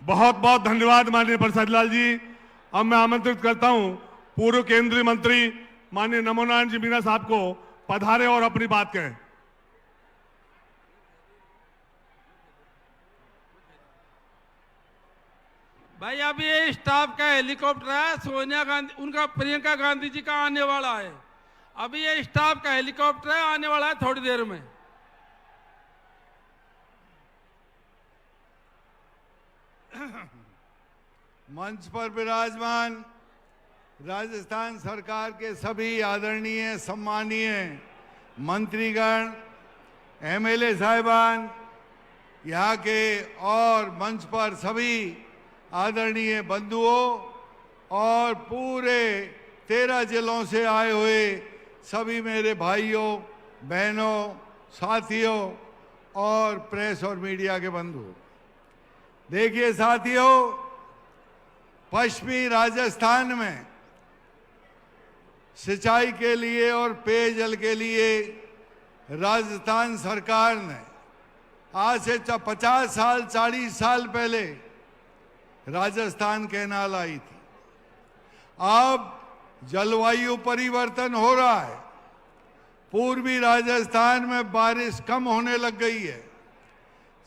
बहुत बहुत धन्यवाद माननीय प्रसाद लाल जी। अब मैं आमंत्रित करता हूं पूर्व केंद्रीय मंत्री माननीय नमो नारायण जी मीणा साहब को पधारे और अपनी बात कहें। भाई अभी ये स्टाफ का हेलीकॉप्टर है, सोनिया गांधी उनका प्रियंका गांधी जी का आने वाला है। अभी ये स्टाफ का हेलीकॉप्टर है, आने वाला है थोड़ी देर में। मंच पर विराजमान राजस्थान सरकार के सभी आदरणीय सम्मानीय मंत्रीगण, एमएलए साहिबान, यहाँ के और मंच पर सभी आदरणीय बंधुओं और पूरे 13 जिलों से आए हुए सभी मेरे भाइयों बहनों साथियों और प्रेस और मीडिया के बंधु। देखिए साथियों, पश्चिमी राजस्थान में सिंचाई के लिए और पेयजल के लिए राजस्थान सरकार ने आज से 50 साल 40 साल पहले राजस्थान कैनाल आई थी। अब जलवायु परिवर्तन हो रहा है, पूर्वी राजस्थान में बारिश कम होने लग गई है।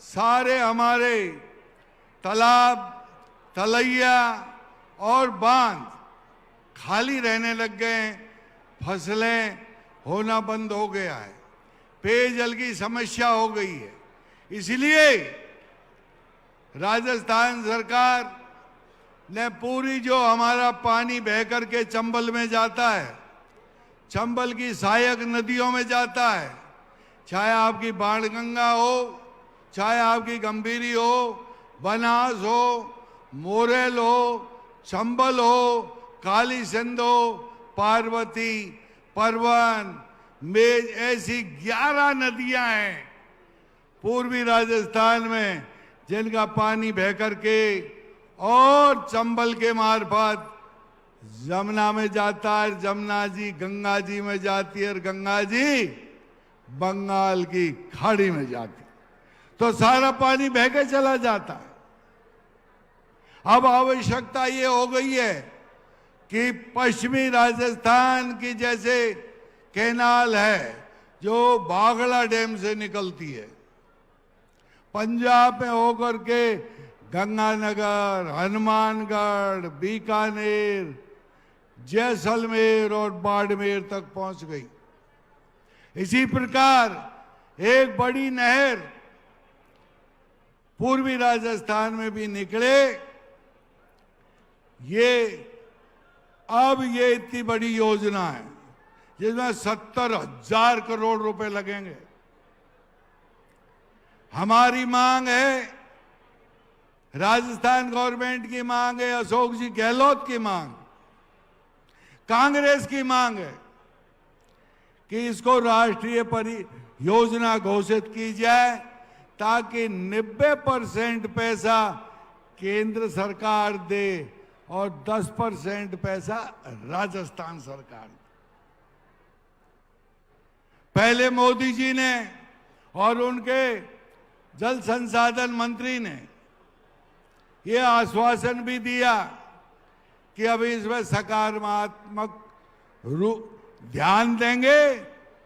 सारे हमारे तालाब, तलैया और बांध खाली रहने लग गए, फसलें होना बंद हो गया है, पेयजल की समस्या हो गई है। इसलिए राजस्थान सरकार ने पूरी जो हमारा पानी बह करके चंबल में जाता है, चंबल की सहायक नदियों में जाता है, चाहे आपकी बाणगंगा हो, चाहे आपकी गंभीरी हो, बनास हो, मोरेल हो, चंबल हो, काली सिंध हो, पार्वती, परवन, मेज, ऐसी 11 नदियां हैं पूर्वी राजस्थान में जिनका पानी बह करके और चंबल के मार्फत जमुना में जाता है, जमुना जी गंगा जी में जाती है और गंगा जी बंगाल की खाड़ी में जाती है। तो सारा पानी बह के चला जाता है। अब आवश्यकता ये हो गई है कि पश्चिमी राजस्थान की जैसे कैनाल है जो बागड़ा डैम से निकलती है, पंजाब में होकर के गंगानगर, हनुमानगढ़, बीकानेर, जैसलमेर और बाड़मेर तक पहुंच गई। इसी प्रकार एक बड़ी नहर पूर्वी राजस्थान में भी निकले। अब ये इतनी बड़ी योजना है जिसमें 70,000 करोड़ रुपए लगेंगे। हमारी मांग है, राजस्थान गवर्नमेंट की मांग है, अशोक जी गहलोत की मांग, कांग्रेस की मांग है कि इसको राष्ट्रीय परियोजना घोषित की जाए ताकि 90% पैसा केंद्र सरकार दे और 10% पैसा राजस्थान सरकार दे। पहले मोदी जी ने और उनके जल संसाधन मंत्री ने ये आश्वासन भी दिया कि अभी इसमें सकारात्मक ध्यान देंगे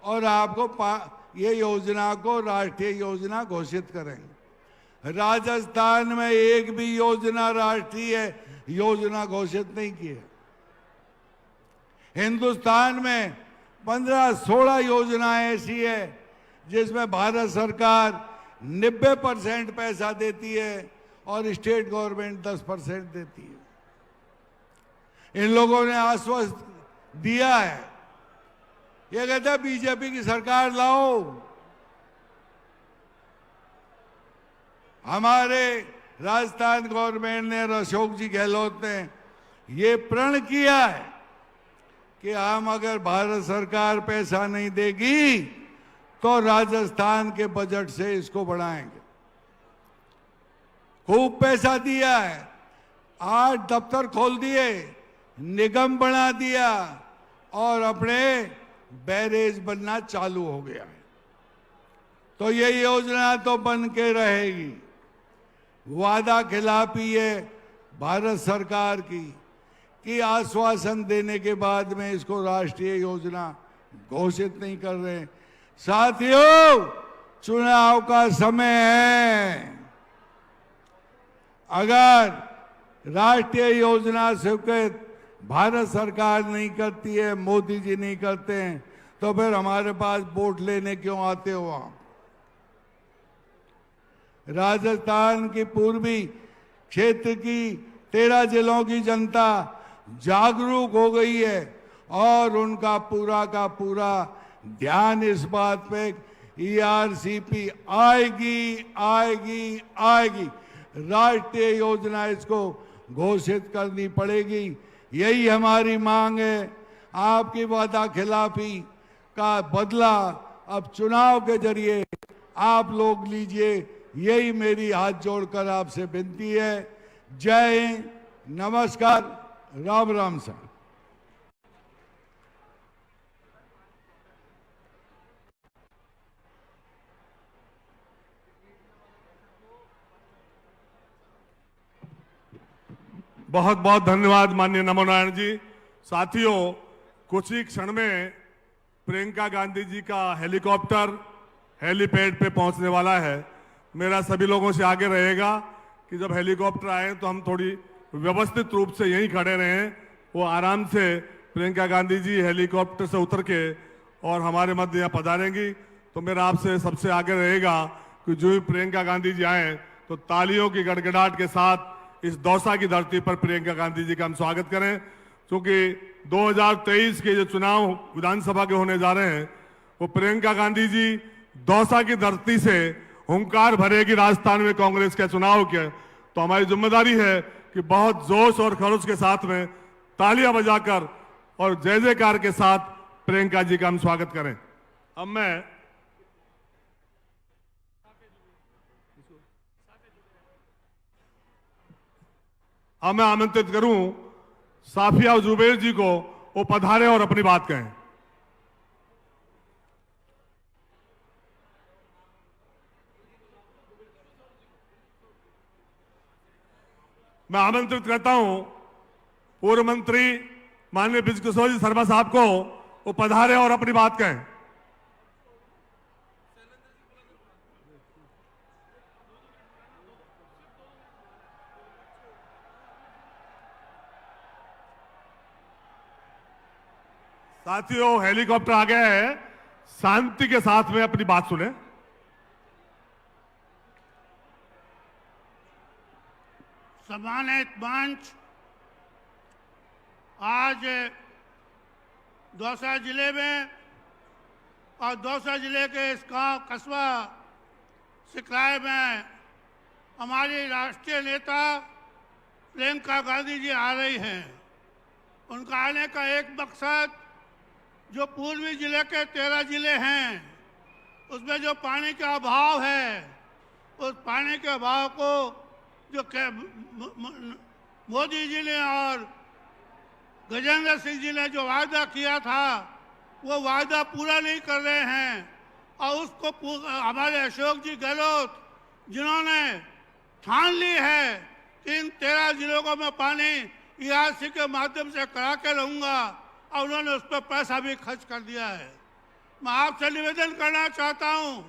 और आपको ये योजना को राष्ट्रीय योजना घोषित करेंगे। राजस्थान में एक भी योजना राष्ट्रीय योजना घोषित नहीं की है। हिंदुस्तान में 15-16 योजनाएं ऐसी है जिसमें भारत सरकार 90% पैसा देती है और स्टेट गवर्नमेंट 10% देती है। इन लोगों ने आश्वस्त दिया है, ये कहते हैं बीजेपी की सरकार लाओ। हमारे राजस्थान गवर्नमेंट ने और अशोक जी गहलोत ने ये प्रण किया है कि हम अगर भारत सरकार पैसा नहीं देगी तो राजस्थान के बजट से इसको बढ़ाएंगे। खूब पैसा दिया है, 8 दफ्तर खोल दिए, निगम बना दिया और अपने बैरेज बनना चालू हो गया है। तो ये योजना तो बन के रहेगी। वादा खिलाफी है भारत सरकार की कि आश्वासन देने के बाद में इसको राष्ट्रीय योजना घोषित नहीं कर रहे हैं। साथियों, चुनाव का समय है। अगर राष्ट्रीय योजना स्वीकृत भारत सरकार नहीं करती है, मोदी जी नहीं करते हैं, तो फिर हमारे पास वोट लेने क्यों आते हो आप? राजस्थान की पूर्वी क्षेत्र की 13 जिलों की जनता जागरूक हो गई है और उनका पूरा का पूरा ध्यान इस बात पे ERCP आएगी आएगी आएगी, राष्ट्रीय योजना इसको घोषित करनी पड़ेगी। यही हमारी मांग है। आपकी वादा खिलाफी का बदला अब चुनाव के जरिए आप लोग लीजिए, यही मेरी हाथ जोड़कर आपसे विनती है। जय हिंद, नमस्कार, राम राम सर। बहुत बहुत धन्यवाद माननीय नमो नारायण जी। साथियों, कुछ ही क्षण में प्रियंका गांधी जी का हेलीकॉप्टर हेलीपैड पे पहुंचने वाला है। मेरा सभी लोगों से आगे रहेगा कि जब हेलीकॉप्टर आए तो हम थोड़ी व्यवस्थित रूप से यहीं खड़े रहें। वो आराम से प्रियंका गांधी जी हेलीकॉप्टर से उतर के और हमारे मध्य यहाँ पधारेंगी। तो मेरा आपसे सबसे आगे रहेगा कि जो ही प्रियंका गांधी जी आए तो तालियों की गड़गड़ाहट के साथ इस दौसा की धरती पर प्रियंका गांधी जी का हम स्वागत करें। क्योंकि 2023 के जो चुनाव विधानसभा के होने जा रहे हैं, वो प्रियंका गांधी जी दौसा की धरती से हुंकार भरेगी राजस्थान में कांग्रेस के चुनाव के। तो हमारी जिम्मेदारी है कि बहुत जोश और खरोश के साथ में तालियां बजाकर और जय जयकार के साथ प्रियंका जी का हम स्वागत करें। अब मैं आमंत्रित करूं साफिया जुबैर जी को, वो पधारे और अपनी बात कहें। मैं आमंत्रित करता हूं पूर्व मंत्री माननीय ब्रिज किशोर जी शर्मा साहब को, वो पधारे और अपनी बात कहें। साथियों, हेलीकॉप्टर आ गया है, शांति के साथ में अपनी बात सुने। सम्मानित मंच, आज दौसा जिले में और दौसा जिले के इस गांव कस्बा सिकराय में हमारी राष्ट्रीय नेता प्रियंका गांधी जी आ रही हैं। उनका आने का एक मकसद, जो पूर्वी जिले के 13 जिले हैं उसमें जो पानी का अभाव है, उस पानी के अभाव को जो मोदी जी ने और गजेंद्र सिंह जी ने जो वादा किया था, वो वादा पूरा नहीं कर रहे हैं। और उसको हमारे अशोक जी गहलोत, जिन्होंने ठान ली है कि इन 13 जिलों को मैं पानी ERC के माध्यम से करा के रहूंगा, और उन्होंने उस पर पैसा भी खर्च कर दिया है। मैं आपसे निवेदन करना चाहता हूं,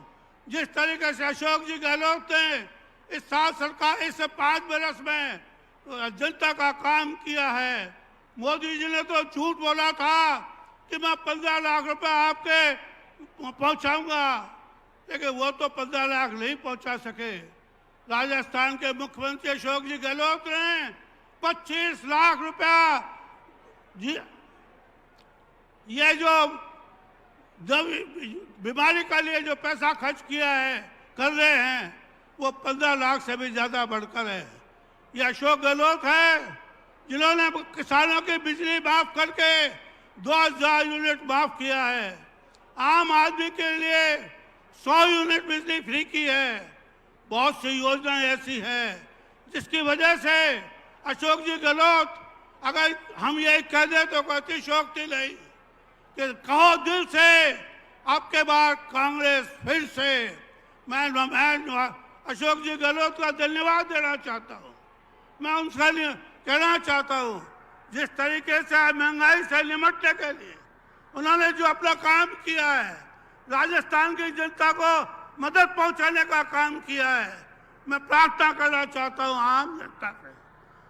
जिस तरीके से अशोक जी गहलोत ने इस 5 बरस में जनता का काम किया है। मोदी जी ने तो झूठ बोला था कि मैं 15 लाख रुपए आपके पहुंचाऊंगा, लेकिन वो तो 15 लाख नहीं पहुंचा सके। राजस्थान के मुख्यमंत्री अशोक जी गहलोत ने 25 लाख रुपया ये जो बीमारी के लिए जो पैसा खर्च किया है, कर रहे हैं, वो 15 लाख से भी ज्यादा बढ़कर है। ये अशोक गहलोत है जिन्होंने किसानों की बिजली माफ करके 2000 यूनिट माफ किया है। आम आदमी के लिए 100 यूनिट बिजली फ्री की है। बहुत सी योजनाएं ऐसी हैं जिसकी वजह से अशोक जी गहलोत, अगर हम ये कह दें तो कोई अतिशयोक्ति नहीं, कि कहो दिल से आपके बाद कांग्रेस फिर से। मैं अशोक जी गहलोत का धन्यवाद देना चाहता हूँ। मैं उनसे कहना चाहता हूँ, जिस तरीके से महंगाई से निपटने के लिए उन्होंने जो अपना काम किया है, राजस्थान की जनता को मदद पहुंचाने का काम किया है, मैं प्रार्थना करना चाहता हूँ आम जनता से।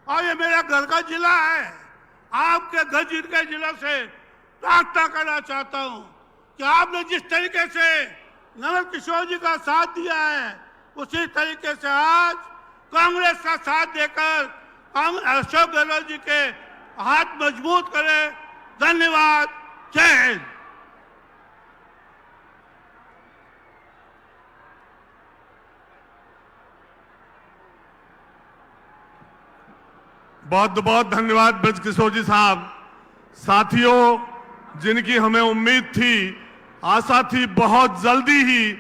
और ये मेरा घर का जिला है, आपके घर के जिला से प्रार्थना करना चाहता हूँ कि आपने जिस तरीके से नवल किशोर जी का साथ दिया है, उसी तरीके से आज कांग्रेस का साथ देकर अशोक गहलोत जी के हाथ मजबूत करें। धन्यवाद। जय हिंद। बहुत बहुत धन्यवाद ब्रज किशोर जी साहब। साथियों, जिनकी हमें उम्मीद थी, आशा थी, बहुत जल्दी ही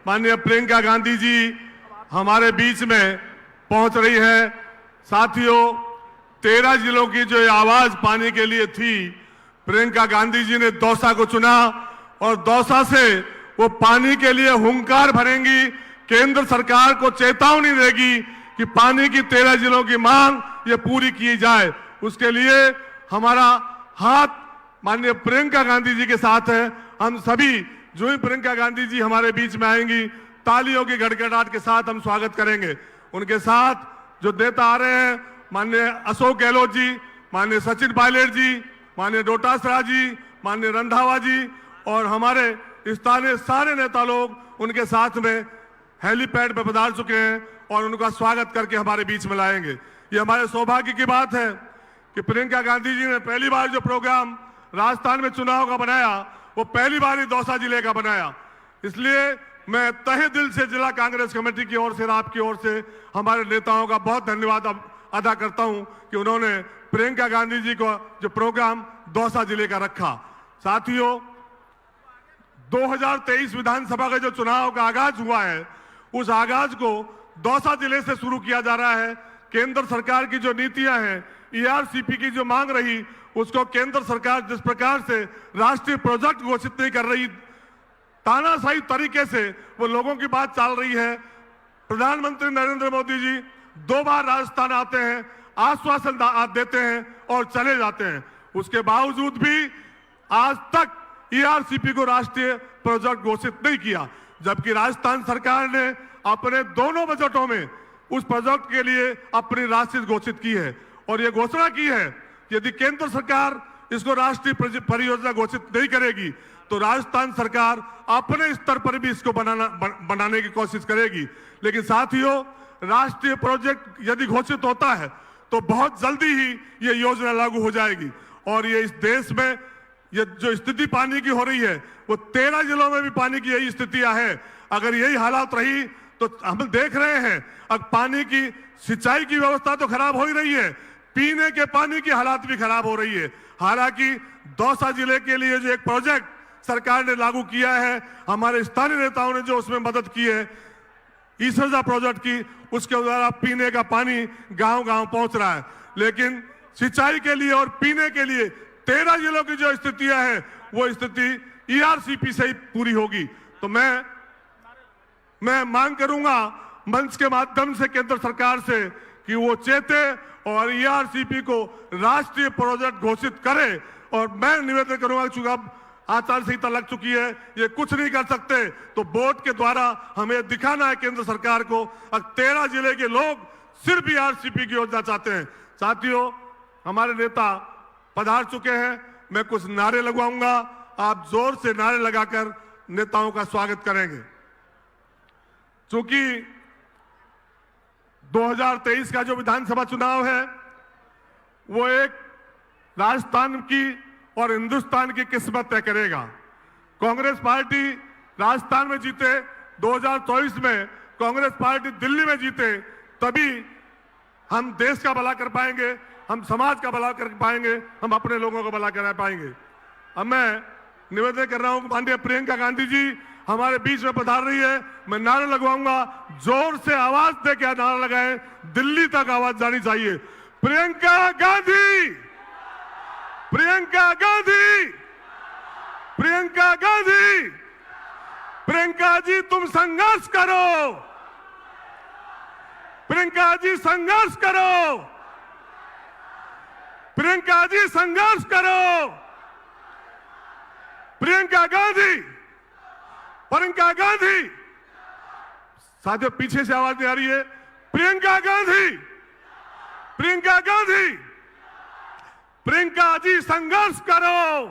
माननीय प्रियंका गांधी जी हमारे बीच में पहुंच रही है। साथियों, 13 जिलों की जो आवाज पाने के लिए थी, प्रियंका गांधी जी ने दौसा को चुना और दौसा से वो पानी के लिए हुंकार भरेंगी, केंद्र सरकार को चेतावनी देगी कि पानी की 13 जिलों की मांग ये पूरी की जाए। उसके लिए हमारा हाथ माननीय प्रियंका गांधी जी के साथ है। हम सभी जो ही प्रियंका गांधी जी हमारे बीच में आएंगी, तालियों की गड़गड़ाहट के साथ हम स्वागत करेंगे। उनके साथ जो नेता आ रहे हैं, माननीय अशोक गहलोत जी, माननीय सचिन पायलट जी, माननीय डोटासरा जी, माननीय रंधावा जी और हमारे स्थानीय सारे नेता लोग उनके साथ में हेलीपैड पर पधार चुके हैं और उनका स्वागत करके हमारे बीच में लाएंगे। ये हमारे सौभाग्य की बात है कि प्रियंका गांधी जी ने पहली बार जो प्रोग्राम राजस्थान में चुनाव का बनाया, वो पहली बार ही दौसा जिले का बनाया। इसलिए मैं तहे दिल से जिला कांग्रेस कमेटी की ओर से, आपकी ओर से हमारे नेताओं का बहुत धन्यवाद अदा करता हूं कि उन्होंने प्रियंका गांधी जी को जो प्रोग्राम दौसा जिले का रखा। साथियों, 2023 विधानसभा का जो चुनाव का आगाज हुआ है, उस आगाज को दौसा जिले से शुरू किया जा रहा है। केंद्र सरकार की जो नीतियां हैं, ईआरसीपी की जो मांग रही, उसको केंद्र सरकार जिस प्रकार से राष्ट्रीय प्रोजेक्ट घोषित नहीं कर रही, तानाशाही तरीके से वो लोगों की बात चल रही है। प्रधानमंत्री नरेंद्र मोदी जी 2 बार राजस्थान आते हैं, आश्वासन देते हैं और चले जाते हैं। उसके बावजूद भी आज तक ईआरसीपी को राष्ट्रीय प्रोजेक्ट घोषित नहीं किया, जबकि राजस्थान सरकार ने अपने दोनों बजटों में उस प्रोजेक्ट के लिए अपनी राशि घोषित की है और ये घोषणा की है यदि केंद्र सरकार इसको राष्ट्रीय परियोजना घोषित नहीं करेगी तो राजस्थान सरकार अपने स्तर पर भी इसको बनाने की कोशिश करेगी। लेकिन साथियों, राष्ट्रीय प्रोजेक्ट यदि घोषित होता है तो बहुत जल्दी ही ये योजना लागू हो जाएगी और ये इस देश में ये जो स्थिति पानी की हो रही है, वो 13 जिलों में भी पानी की यही स्थितियां हैं। अगर यही हालात रही तो हम देख रहे हैं अब पानी की सिंचाई की व्यवस्था तो खराब हो ही रही है, पीने के पानी की हालात भी खराब हो रही है। हालांकि दौसा जिले के लिए जो एक प्रोजेक्ट सरकार ने लागू किया है, हमारे स्थानीय नेताओं ने जो उसमें मदद की है, ईसरजा प्रोजेक्ट की, उसके द्वारा पीने का पानी गांव-गांव पहुंच रहा है। लेकिन सिंचाई के लिए और पीने के लिए 13 जिलों की जो स्थितियां हैं, वो स्थिति ईआरसीपी से ही पूरी होगी। तो मैं मांग करूंगा मंच के माध्यम से केंद्र सरकार से कि वो चेते और ईआरसीपी को राष्ट्रीय प्रोजेक्ट घोषित करे। और मैं निवेदन करूंगा, चूंकि अब आचार संहिता लग चुकी है, ये कुछ नहीं कर सकते, तो बोर्ड के द्वारा हमें दिखाना है केंद्र सरकार को 13 जिले के लोग सिर्फ ईआरसीपी की योजना चाहते हैं। साथियों, हमारे नेता पधार चुके हैं, मैं कुछ नारे लगवाऊंगा, आप जोर से नारे लगाकर नेताओं का स्वागत करेंगे। चूंकि 2023 का जो विधानसभा चुनाव है, वो एक राजस्थान की और हिंदुस्तान की किस्मत तय करेगा। कांग्रेस पार्टी राजस्थान में जीते, 2024 में कांग्रेस पार्टी दिल्ली में जीते, तभी हम देश का भला कर पाएंगे, हम समाज का भला कर पाएंगे, हम अपने लोगों का भला करा पाएंगे। अब मैं निवेदन कर रहा हूं कि माननीय प्रियंका गांधी जी हमारे बीच में पधार रही है। मैं नारा लगवाऊंगा, जोर से आवाज दे के नारा लगाएं, दिल्ली तक आवाज जानी चाहिए। प्रियंका गांधी, प्रियंका गांधी, प्रियंका गांधी, प्रियंका जी तुम संघर्ष करो, प्रियंका जी संघर्ष करो, प्रियंका जी संघर्ष करो, प्रियंका गांधी, प्रियंका गांधी। साथियों पीछे से आवाज नहीं आ रही है। प्रियंका गांधी, प्रियंका गांधी, प्रियंका जी संघर्ष करो,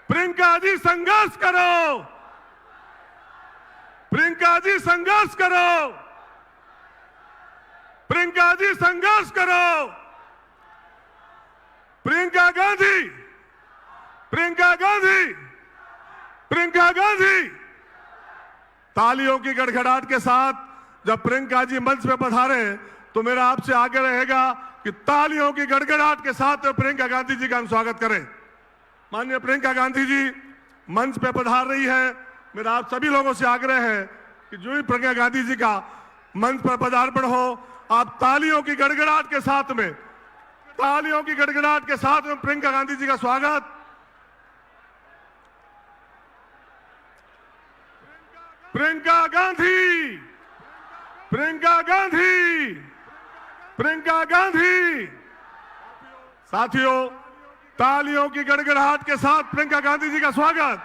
प्रियंका जी संघर्ष करो, प्रियंका जी संघर्ष करो, प्रियंका जी संघर्ष करो, प्रियंका गांधी, प्रियंका गांधी, प्रियंका गांधी। तालियों की गड़गड़ाहट के साथ जब प्रियंका जी मंच पे पधारे तो मेरा आपसे आग्रह रहेगा कि तालियों की गड़गड़ाहट के साथ प्रियंका गांधी जी का हम स्वागत करें। माननीय प्रियंका गांधी जी मंच पे पधार रही है। मेरा आप सभी लोगों से आग्रह है कि जो भी प्रियंका गांधी जी का मंच पर पदार्पण हो, आप तालियों की गड़गड़ाहट के साथ में, तालियों की गड़गड़ाहट के साथ में प्रियंका गांधी जी का स्वागत। प्रियंका गांधी, प्रियंका गांधी, प्रियंका गांधी। साथियों तालियों की गड़गड़ाहट के साथ प्रियंका गांधी जी का स्वागत,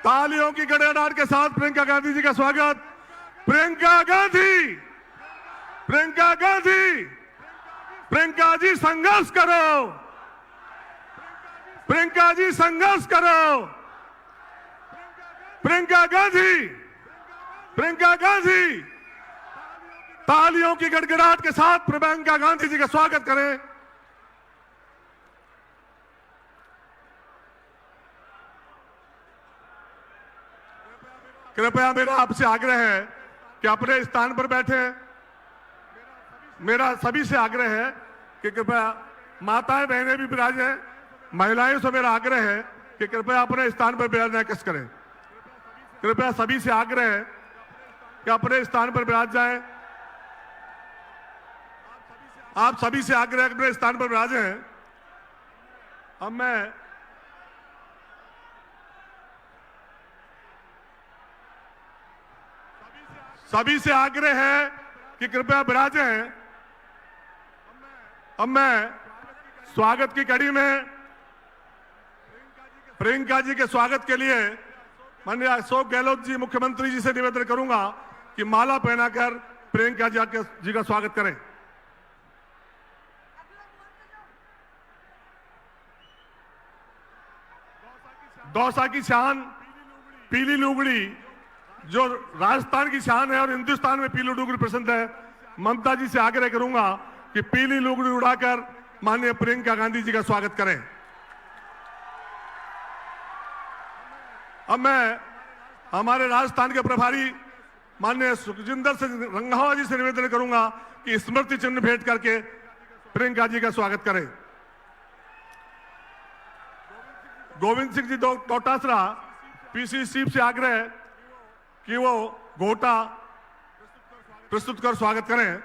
तालियों की गड़गड़ाहट के साथ प्रियंका गांधी जी का स्वागत। प्रियंका गांधी, प्रियंका गांधी, प्रियंका जी संघर्ष करो, प्रियंका जी संघर्ष करो, प्रियंका गांधी, प्रियंका गांधी। तालियों की गड़गड़ाहट के साथ प्रियंका गांधी जी का स्वागत करें। कृपया मेरा आपसे आग्रह है कि अपने स्थान पर बैठे। मेरा सभी से आग्रह है कि कृपया माताएं बहनें भी विराजें। महिलाएं से मेरा आग्रह है कि कृपया अपने स्थान पर विराजना कष्ट करें। कृपया सभी से आग्रह है कि अपने स्थान पर विराज जाएं। आप सभी से आग्रह अपने स्थान पर विराजे हैं। अब मैं सभी से आग्रह है कि कृपया विराजे हैं। अब मैं स्वागत की कड़ी में प्रियंका जी के स्वागत के लिए माननीय अशोक गहलोत जी मुख्यमंत्री जी से निवेदन करूंगा कि माला पहनाकर प्रियंका जी का स्वागत करें। दौसा की शान पीली लुगड़ी जो राजस्थान की शान है और हिंदुस्तान में पीली लुगड़ी पसंद है। ममता जी से आग्रह करूंगा कि पीली लुगड़ी उड़ाकर माननीय प्रियंका गांधी जी का स्वागत करें। अब मैं हमारे राजस्थान के प्रभारी माननीय सुखजिंदर सिंह रंधावा जी से निवेदन करूंगा कि स्मृति चिन्ह भेंट करके प्रियंका जी का स्वागत करें। गोविंद सिंह जी डोटासरा पीसी सीप से आग्रह है कि वो घोटा प्रस्तुत कर स्वागत करें।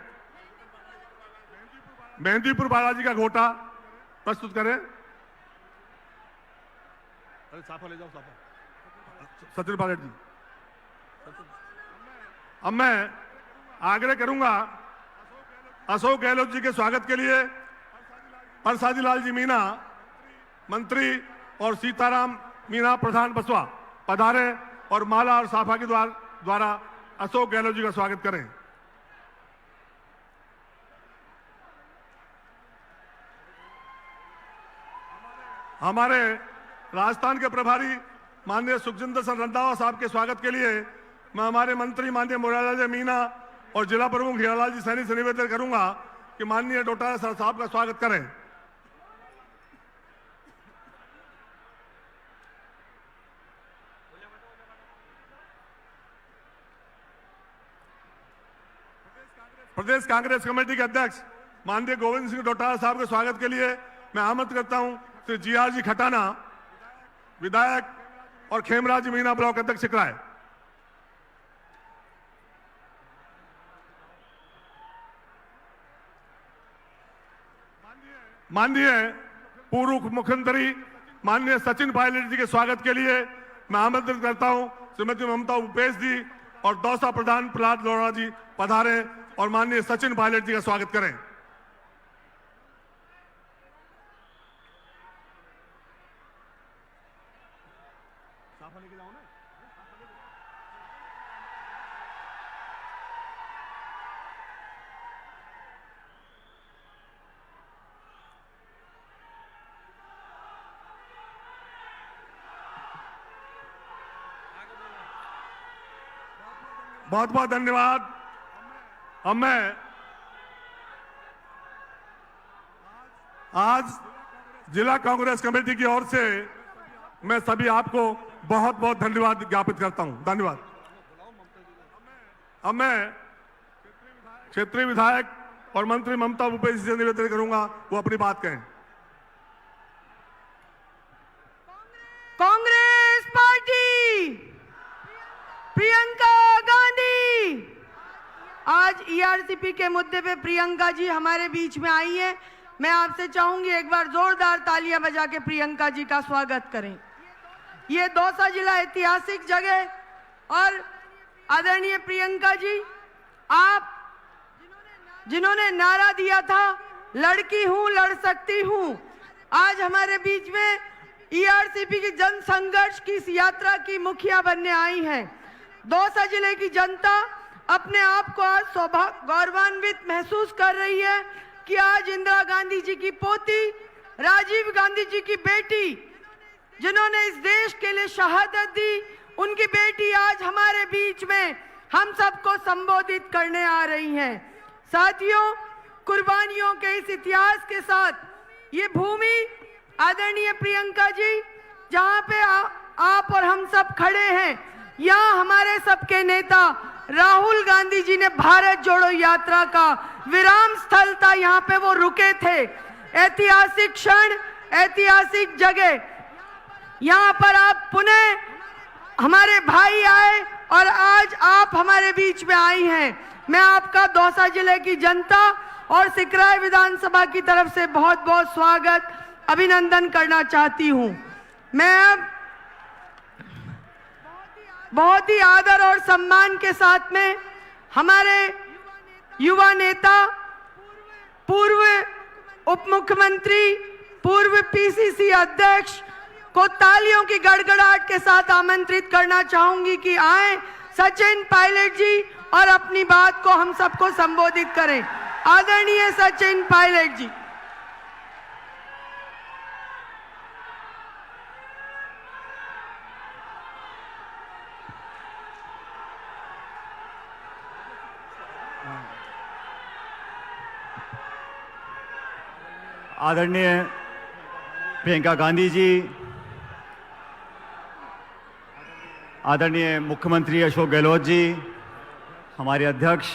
मेहंदीपुर बालाजी का घोटा प्रस्तुत करें। अरे साफा ले जाओ, साफा सचिन पायलट जी। अब मैं आग्रह करूंगा अशोक गहलोत जी के स्वागत के लिए परसादी लाल जी मीणा मंत्री और सीताराम मीणा प्रधान बसवा पधारे और माला और साफा के द्वारा अशोक गहलोत जी का स्वागत करें। हमारे राजस्थान के प्रभारी माननीय सुखजिंदर सिंह रंधावा साहब के स्वागत के लिए मैं हमारे मंत्री माननीय मुरारलाल जी मीणा और जिला प्रमुख हीरालाल जी सैनी से निवेदन करूंगा कि माननीय डोटासरा साहब का स्वागत करें। प्रदेश कांग्रेस कमेटी के अध्यक्ष माननीय गोविंद सिंह डोटासरा साहब के स्वागत के लिए मैं आमंत्रित करता हूं श्री जीआर जी खटाना विधायक और खेमराज मीणा ब्लॉक अध्यक्ष सिकराय। माननीय पूर्व मुख्यमंत्री माननीय सचिन पायलट जी के स्वागत के लिए मैं आमंत्रित करता हूं श्रीमती ममता भूपेश जी और दौसा प्रधान प्रहलाद लोढ़ा जी पधारे और माननीय सचिन पायलट जी का स्वागत करें। बहुत बहुत धन्यवाद। मैं आज जिला कांग्रेस कमेटी की ओर से मैं सभी आपको बहुत बहुत धन्यवाद ज्ञापित करता हूं। धन्यवाद। अब मैं क्षेत्रीय विधायक और मंत्री ममता भूपेश से निवेदन करूंगा वो अपनी बात कहें। कांग्रेस पार्टी, प्रियंका गांधी। आज ईआरसीपी के मुद्दे पे प्रियंका जी हमारे बीच में आई है। मैं आपसे चाहूंगी एक बार जोरदार तालियां बजा के प्रियंका जी का स्वागत करें। ये दौसा जिला ऐतिहासिक जगह और आदरणीय प्रियंका जी, आप जिन्होंने नारा दिया था लड़की हूं लड़ सकती हूं, आज हमारे बीच में ईआरसीपी की जन संघर्ष की इस यात्रा की मुखिया बनने आई हैं। दौसा जिले की जनता अपने आप को आज गौरवान्वित महसूस कर रही है कि आज इंदिरा गांधी जी की पोती, राजीव गांधी जी की बेटी, जिन्होंने इस देश के लिए शहादत दी, उनकी बेटी आज हमारे बीच में हम सबको संबोधित करने आ रही हैं। साथियों, कुर्बानियों के इस इतिहास के साथ ये भूमि, आदरणीय प्रियंका जी, जहां पे आप और हम सब खड़े हैं, यहाँ हमारे सबके नेता राहुल गांधी जी ने भारत जोड़ो यात्रा का विराम स्थल था, यहाँ पे वो रुके थे। ऐतिहासिक क्षण, ऐतिहासिक जगह, यहाँ पर आप पुनः हमारे भाई आए और आज आप हमारे बीच में आई हैं। मैं आपका दौसा जिले की जनता और सिकराय विधानसभा की तरफ से बहुत बहुत स्वागत, अभिनंदन करना चाहती हूँ। मैं अब बहुत ही आदर और सम्मान के साथ में हमारे युवा नेता, पूर्व उप मुख्यमंत्री, पूर्व पीसीसी अध्यक्ष को तालियों की गड़गड़ाहट के साथ आमंत्रित करना चाहूंगी कि आए सचिन पायलट जी और अपनी बात को हम सबको संबोधित करें। आदरणीय सचिन पायलट जी। आदरणीय प्रियंका गांधी जी, आदरणीय मुख्यमंत्री अशोक गहलोत जी, हमारे अध्यक्ष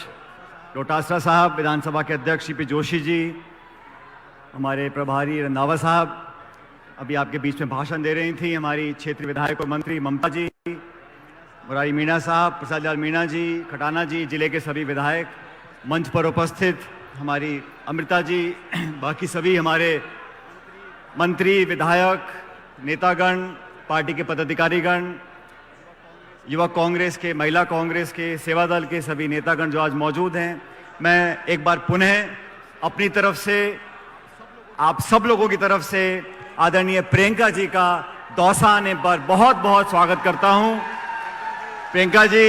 डोटासरा साहब, विधानसभा के अध्यक्ष सीपी जोशी जी, हमारे प्रभारी रंधावा साहब अभी आपके बीच में भाषण दे रही थी, हमारी क्षेत्रीय विधायक और मंत्री ममता जी, मुरारी मीणा साहब, प्रसाद लाल मीणा जी, खटाना जी, जिले के सभी विधायक, मंच पर उपस्थित हमारी अमृता जी, बाकी सभी हमारे मंत्री, विधायक, नेतागण, पार्टी के पदाधिकारीगण, युवा कांग्रेस के, महिला कांग्रेस के, सेवा दल के सभी नेतागण जो आज मौजूद हैं, मैं एक बार पुनः अपनी तरफ से, आप सब लोगों की तरफ से आदरणीय प्रियंका जी का दौसा आने पर बहुत बहुत स्वागत करता हूं। प्रियंका जी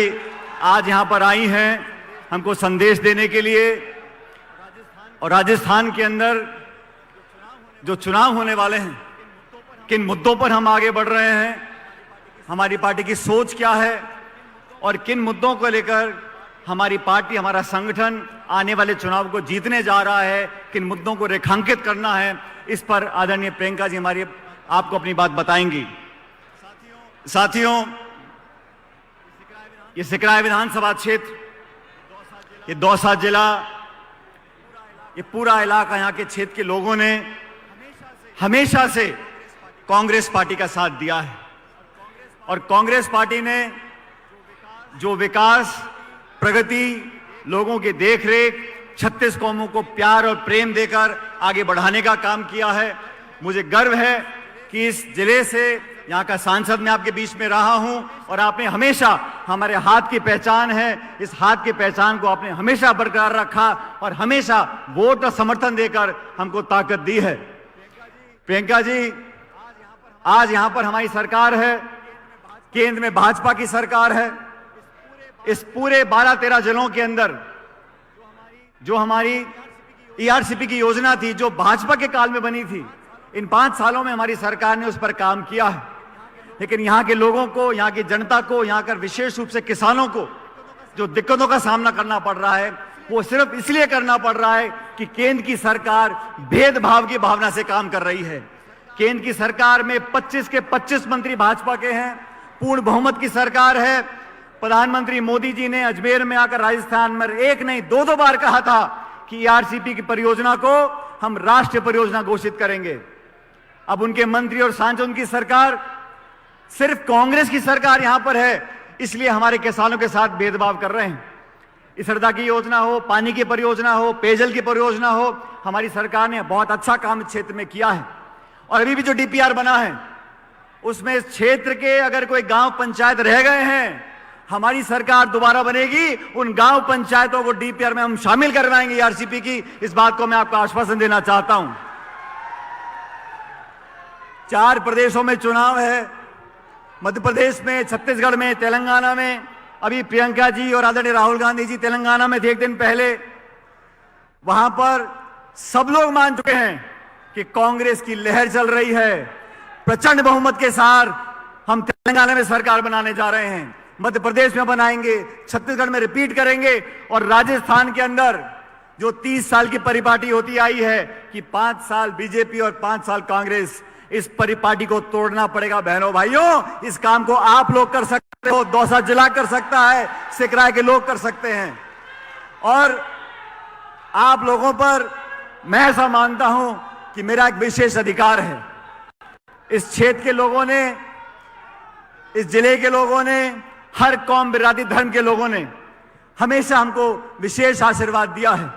आज यहां पर आई हैं हमको संदेश देने के लिए, और राजस्थान के अंदर जो चुनाव होने वाले हैं, किन मुद्दों पर हम आगे बढ़ रहे हैं, हमारी पार्टी की सोच क्या है और किन मुद्दों को लेकर हमारी पार्टी, हमारा संगठन आने वाले चुनाव को जीतने जा रहा है, किन मुद्दों को रेखांकित करना है, इस पर आदरणीय प्रियंका जी हमारी आपको अपनी बात बताएंगी। साथियों, ये सिकराय विधानसभा क्षेत्र, ये दौसा जिला, ये पूरा इलाका, यहाँ के क्षेत्र के लोगों ने हमेशा से कांग्रेस पार्टी का साथ दिया है, और कांग्रेस पार्टी ने जो विकास, प्रगति, लोगों की देखरेख, 36 कौमों को प्यार और प्रेम देकर आगे बढ़ाने का काम किया है। मुझे गर्व है कि इस जिले से यहाँ का सांसद मैं आपके बीच में रहा हूं और आपने हमेशा, हमारे हाथ की पहचान है, इस हाथ की पहचान को आपने हमेशा बरकरार रखा और हमेशा वोट और समर्थन देकर हमको ताकत दी है। प्रियंका जी, आज यहां पर हमारी सरकार है, केंद्र में भाजपा की सरकार है। इस पूरे 12-13 जिलों के अंदर जो हमारी ईआरसीपी की योजना थी, जो भाजपा के काल में बनी थी, इन 5 सालों में हमारी सरकार ने उस पर काम किया है। लेकिन यहाँ के लोगों को, यहाँ की जनता को, यहाँ कर विशेष रूप से किसानों को जो दिक्कतों का सामना करना पड़ रहा है, वो सिर्फ इसलिए करना पड़ रहा है कि केंद्र की सरकार भेदभाव की भावना से काम कर रही है। केंद्र की सरकार में 25 के 25 मंत्री भाजपा के हैं, पूर्ण बहुमत की सरकार है। प्रधानमंत्री मोदी जी ने अजमेर में आकर राजस्थान में एक नहीं 2 बार कहा था कि ईआरसीपी की परियोजना को हम राष्ट्रीय परियोजना घोषित करेंगे। अब उनके मंत्री और सांसद की सरकार, सिर्फ कांग्रेस की सरकार यहां पर है, इसलिए हमारे किसानों के साथ भेदभाव कर रहे हैं। इसरदा की योजना हो, पानी की परियोजना हो, पेयजल की परियोजना हो, हमारी सरकार ने बहुत अच्छा काम इस क्षेत्र में किया है। और अभी भी जो डीपीआर बना है उसमें इस क्षेत्र के अगर कोई गांव पंचायत रह गए हैं, हमारी सरकार दोबारा बनेगी, उन गांव पंचायतों को डीपीआर में हम शामिल करवाएंगे ईआरसीपी की। इस बात को मैं आपको आश्वासन देना चाहता हूं। 4 प्रदेशों में चुनाव है, मध्य प्रदेश में, छत्तीसगढ़ में, तेलंगाना में। अभी प्रियंका जी और आदरणीय राहुल गांधी जी तेलंगाना में थे एक दिन पहले। वहां पर सब लोग मान चुके हैं कि कांग्रेस की लहर चल रही है। प्रचंड बहुमत के साथ हम तेलंगाना में सरकार बनाने जा रहे हैं, मध्य प्रदेश में बनाएंगे, छत्तीसगढ़ में रिपीट करेंगे। और राजस्थान के अंदर जो 30 साल की परिपाटी होती आई है कि 5 साल बीजेपी और 5 साल कांग्रेस, इस परिपाटी को तोड़ना पड़ेगा बहनों भाइयों। इस काम को आप लोग कर सकते हो, दौसा जिला कर सकता है, सिकराय के लोग कर सकते हैं। और आप लोगों पर मैं ऐसा मानता हूं कि मेरा एक विशेष अधिकार है। इस क्षेत्र के लोगों ने, इस जिले के लोगों ने, हर कौम, बिरादरी, धर्म के लोगों ने हमेशा हमको विशेष आशीर्वाद दिया है।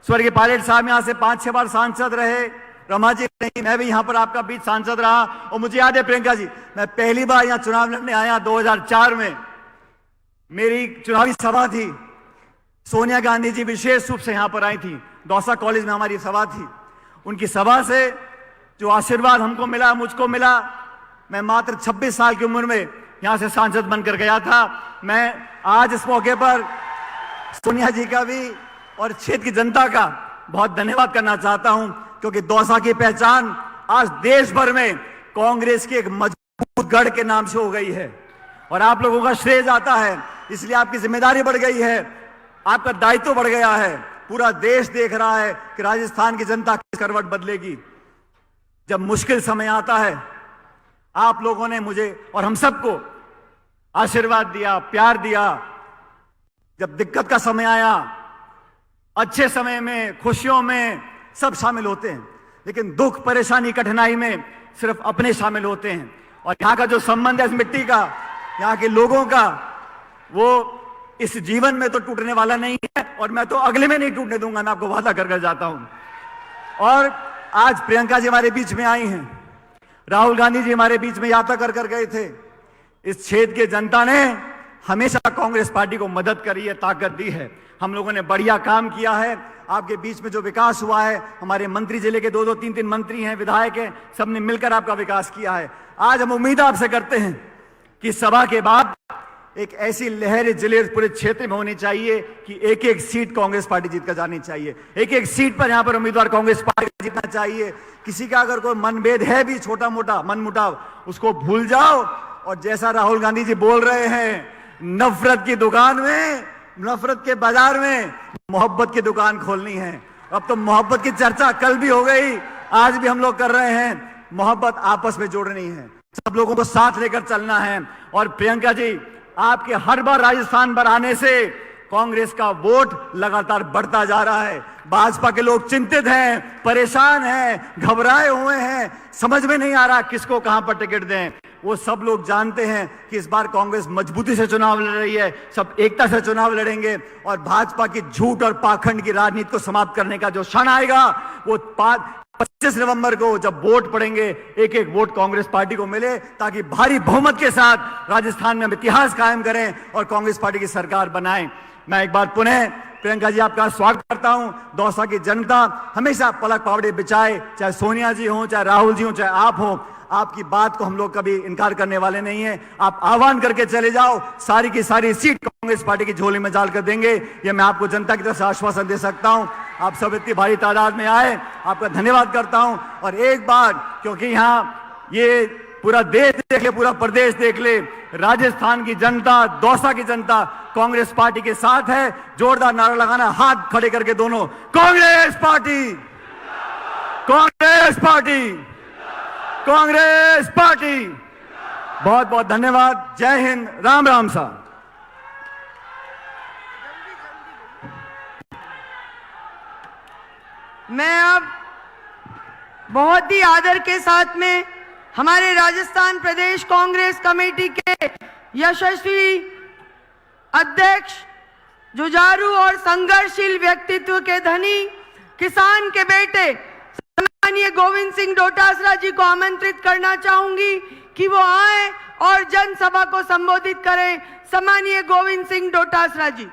स्वर्गीय पायलट साहब यहां से 5-6 बार सांसद रहे, रमा जी नहीं, मैं भी यहां पर आपका बीच सांसद रहा। और मुझे याद है प्रियंका जी, मैं पहली बार यहां चुनाव लड़ने आया 2004 में, मेरी चुनावी सभा थी। सोनिया गांधी जी विशेष रूप से यहां पर आई थी, दौसा कॉलेज में हमारी सभा थी। उनकी सभा से जो आशीर्वाद हमको मिला, मुझको मिला, मैं मात्र 26 साल की उम्र में यहां से सांसद बनकर गया था। मैं आज इस मौके पर सोनिया जी का भी और क्षेत्र की जनता का बहुत धन्यवाद करना चाहता हूं, क्योंकि दौसा की पहचान आज देश भर में कांग्रेस के एक मजबूत गढ़ के नाम से हो गई है। और आप लोगों का श्रेय जाता है, इसलिए आपकी जिम्मेदारी बढ़ गई है, आपका दायित्व बढ़ गया है। पूरा देश देख रहा है कि राजस्थान की जनता किस करवट बदलेगी। जब मुश्किल समय आता है, आप लोगों ने मुझे और हम सबको आशीर्वाद दिया, प्यार दिया। जब दिक्कत का समय आया, अच्छे समय में, खुशियों में सब शामिल होते हैं, लेकिन दुख, परेशानी, कठिनाई में सिर्फ अपने शामिल होते हैं। और यहाँ का जो संबंध है इस मिट्टी का, यहाँ के लोगों का, वो इस जीवन में तो टूटने वाला नहीं है, और मैं तो अगले में नहीं टूटने दूंगा, मैं आपको वादा कर जाता हूं। और आज प्रियंका जी हमारे बीच में आई हैं, राहुल गांधी जी हमारे बीच में यात्रा कर गए थे। इस क्षेत्र के जनता ने हमेशा कांग्रेस पार्टी को मदद करी है, ताकत दी है। हम लोगों ने बढ़िया काम किया है। आपके बीच में जो विकास हुआ है, हमारे मंत्री, जिले के 2-2, 3-3 मंत्री हैं, विधायक हैं, सबने मिलकर आपका विकास किया है। आज हम उम्मीद आपसे करते हैं कि सभा के बाद एक ऐसी लहर जिले, पूरे क्षेत्र में होनी चाहिए कि एक एक सीट कांग्रेस पार्टी जीत कर जानी चाहिए। एक एक सीट पर यहां पर उम्मीदवार कांग्रेस पार्टी जीतना चाहिए। किसी का अगर कोई मनभेद है भी, छोटा मोटा मनमुटाव, उसको भूल जाओ। और जैसा राहुल गांधी जी बोल रहे हैं, नफरत की दुकान में, नफरत के बाजार में मोहब्बत की दुकान खोलनी है। अब तो मोहब्बत की चर्चा कल भी हो गई, आज भी हम लोग कर रहे हैं। मोहब्बत आपस में जोड़नी है, सब लोगों को साथ लेकर चलना है। और प्रियंका जी, आपके हर बार राजस्थान पर आने से कांग्रेस का वोट लगातार बढ़ता जा रहा है। भाजपा के लोग चिंतित हैं, परेशान हैं, घबराए हुए हैं, समझ में नहीं आ रहा किसको कहां पर टिकट दें। वो सब लोग जानते हैं कि इस बार कांग्रेस मजबूती से चुनाव लड़ रही है, सब एकता से चुनाव लड़ेंगे। और भाजपा की झूठ और पाखंड की राजनीति को समाप्त करने का जो क्षण आएगा, वो 25 नवंबर को जब वोट पड़ेंगे, एक एक वोट कांग्रेस पार्टी को मिले, ताकि भारी बहुमत के साथ राजस्थान में हम इतिहास कायम करें और कांग्रेस पार्टी की सरकार बनाएं। मैं एक बार पुनः प्रियंका जी आपका स्वागत करता हूं। दौसा की जनता हमेशा पलक पावड़े बिछाए, चाहे सोनिया जी हो, चाहे राहुल जी हो, चाहे आप हो, आपकी बात को हम लोग कभी इनकार करने वाले नहीं है। आप आह्वान करके चले जाओ, सारी की सारी सीट कांग्रेस पार्टी की झोली में डाल कर देंगे, ये मैं आपको जनता की तरफ से आश्वासन दे सकता हूं। आप सब इतनी भारी तादाद में आए, आपका धन्यवाद करता हूं। और एक बार, क्योंकि यहाँ ये पूरा देश देख ले, पूरा प्रदेश देख ले, राजस्थान की जनता, दौसा की जनता कांग्रेस पार्टी के साथ है। जोरदार नारा लगाना, हाथ खड़े करके दोनों, Congress party, Congress party, Congress party. बहुत बहुत धन्यवाद। जय हिंद, राम राम साहब। मैं अब बहुत ही आदर के साथ में हमारे राजस्थान प्रदेश कांग्रेस कमेटी के यशस्वी अध्यक्ष, जुझारू और संघर्षशील व्यक्तित्व के धनी, किसान के बेटे सम्मानीय गोविंद सिंह डोटासरा जी को आमंत्रित करना चाहूंगी कि वो आए और जनसभा को संबोधित करें। सम्मानीय गोविंद सिंह डोटासरा जी।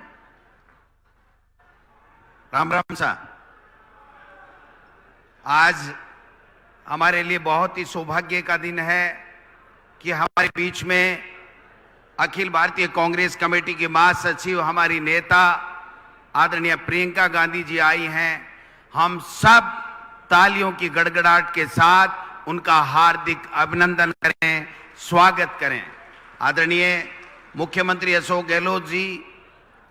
राम राम साहब। आज हमारे लिए बहुत ही सौभाग्य का दिन है कि हमारे बीच में अखिल भारतीय कांग्रेस कमेटी के महासचिव, हमारी नेता आदरणीय प्रियंका गांधी जी आई हैं। हम सब तालियों की गड़गड़ाहट के साथ उनका हार्दिक अभिनंदन करें, स्वागत करें। आदरणीय मुख्यमंत्री अशोक गहलोत जी,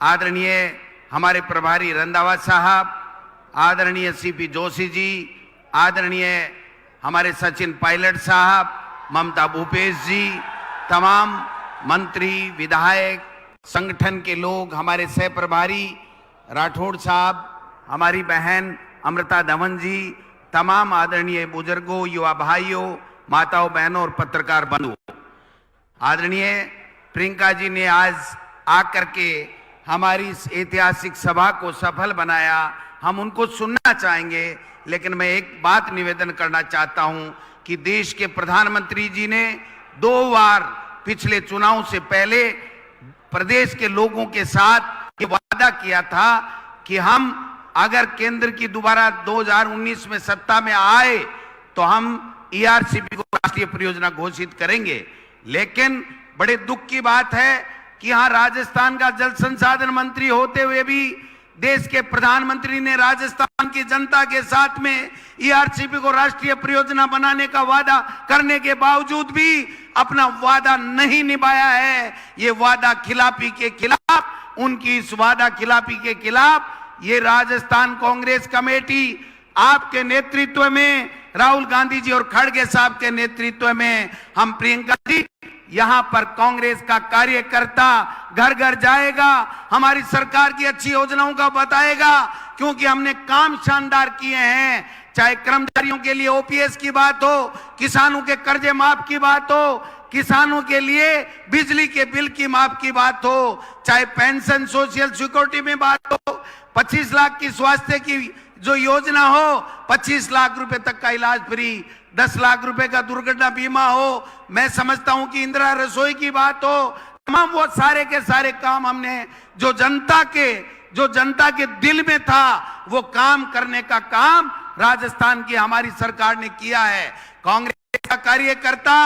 आदरणीय हमारे प्रभारी रंधावा साहब, आदरणीय सीपी जोशी जी, आदरणीय हमारे सचिन पायलट साहब, ममता भूपेश जी, तमाम मंत्री, विधायक, संगठन के लोग, हमारे सह प्रभारी राठौड़ साहब, हमारी बहन अमृता धवन जी, तमाम आदरणीय बुजुर्गों, युवा भाइयों, माताओं, बहनों और पत्रकार बंधुओं, आदरणीय प्रियंका जी ने आज आकर के हमारी इस ऐतिहासिक सभा को सफल बनाया। हम उनको सुनना चाहेंगे, लेकिन मैं एक बात निवेदन करना चाहता हूं कि देश के प्रधानमंत्री जी ने 2 बार पिछले चुनाव से पहले प्रदेश के लोगों के साथ ये वादा किया था कि हम अगर केंद्र की दोबारा 2019 में सत्ता में आए तो हम ईआरसीपी को राष्ट्रीय परियोजना घोषित करेंगे। लेकिन बड़े दुख की बात है कि यहां राजस्थान का जल संसाधन मंत्री होते हुए भी देश के प्रधानमंत्री ने राजस्थान की जनता के साथ में ईआरसीपी को राष्ट्रीय परियोजना बनाने का वादा करने के बावजूद भी अपना वादा नहीं निभाया है। ये वादा खिलाफी के खिलाफ, उनकी इस वादा खिलाफी के खिलाफ ये राजस्थान कांग्रेस कमेटी आपके नेतृत्व में, राहुल गांधी जी और खड़गे साहब के नेतृत्व में, हम प्रियंका जी यहां पर कांग्रेस का कार्यकर्ता घर घर जाएगा, हमारी सरकार की अच्छी योजनाओं का बताएगा, क्योंकि हमने काम शानदार किए हैं। चाहे कर्मचारियों के लिए ओपीएस की बात हो, किसानों के कर्जे माफ की बात हो, किसानों के लिए बिजली के बिल की माफ की बात हो, चाहे पेंशन सोशल सिक्योरिटी में बात हो, 25 लाख की स्वास्थ्य की जो योजना हो, 25 लाख रुपए तक का इलाज फ्री, 10 लाख रुपए का दुर्घटना बीमा हो, मैं समझता हूं कि इंदिरा रसोई की बात हो, तमाम वो सारे के सारे काम हमने जो जनता के दिल में था वो काम करने का काम राजस्थान की हमारी सरकार ने किया है। कांग्रेस का कार्यकर्ता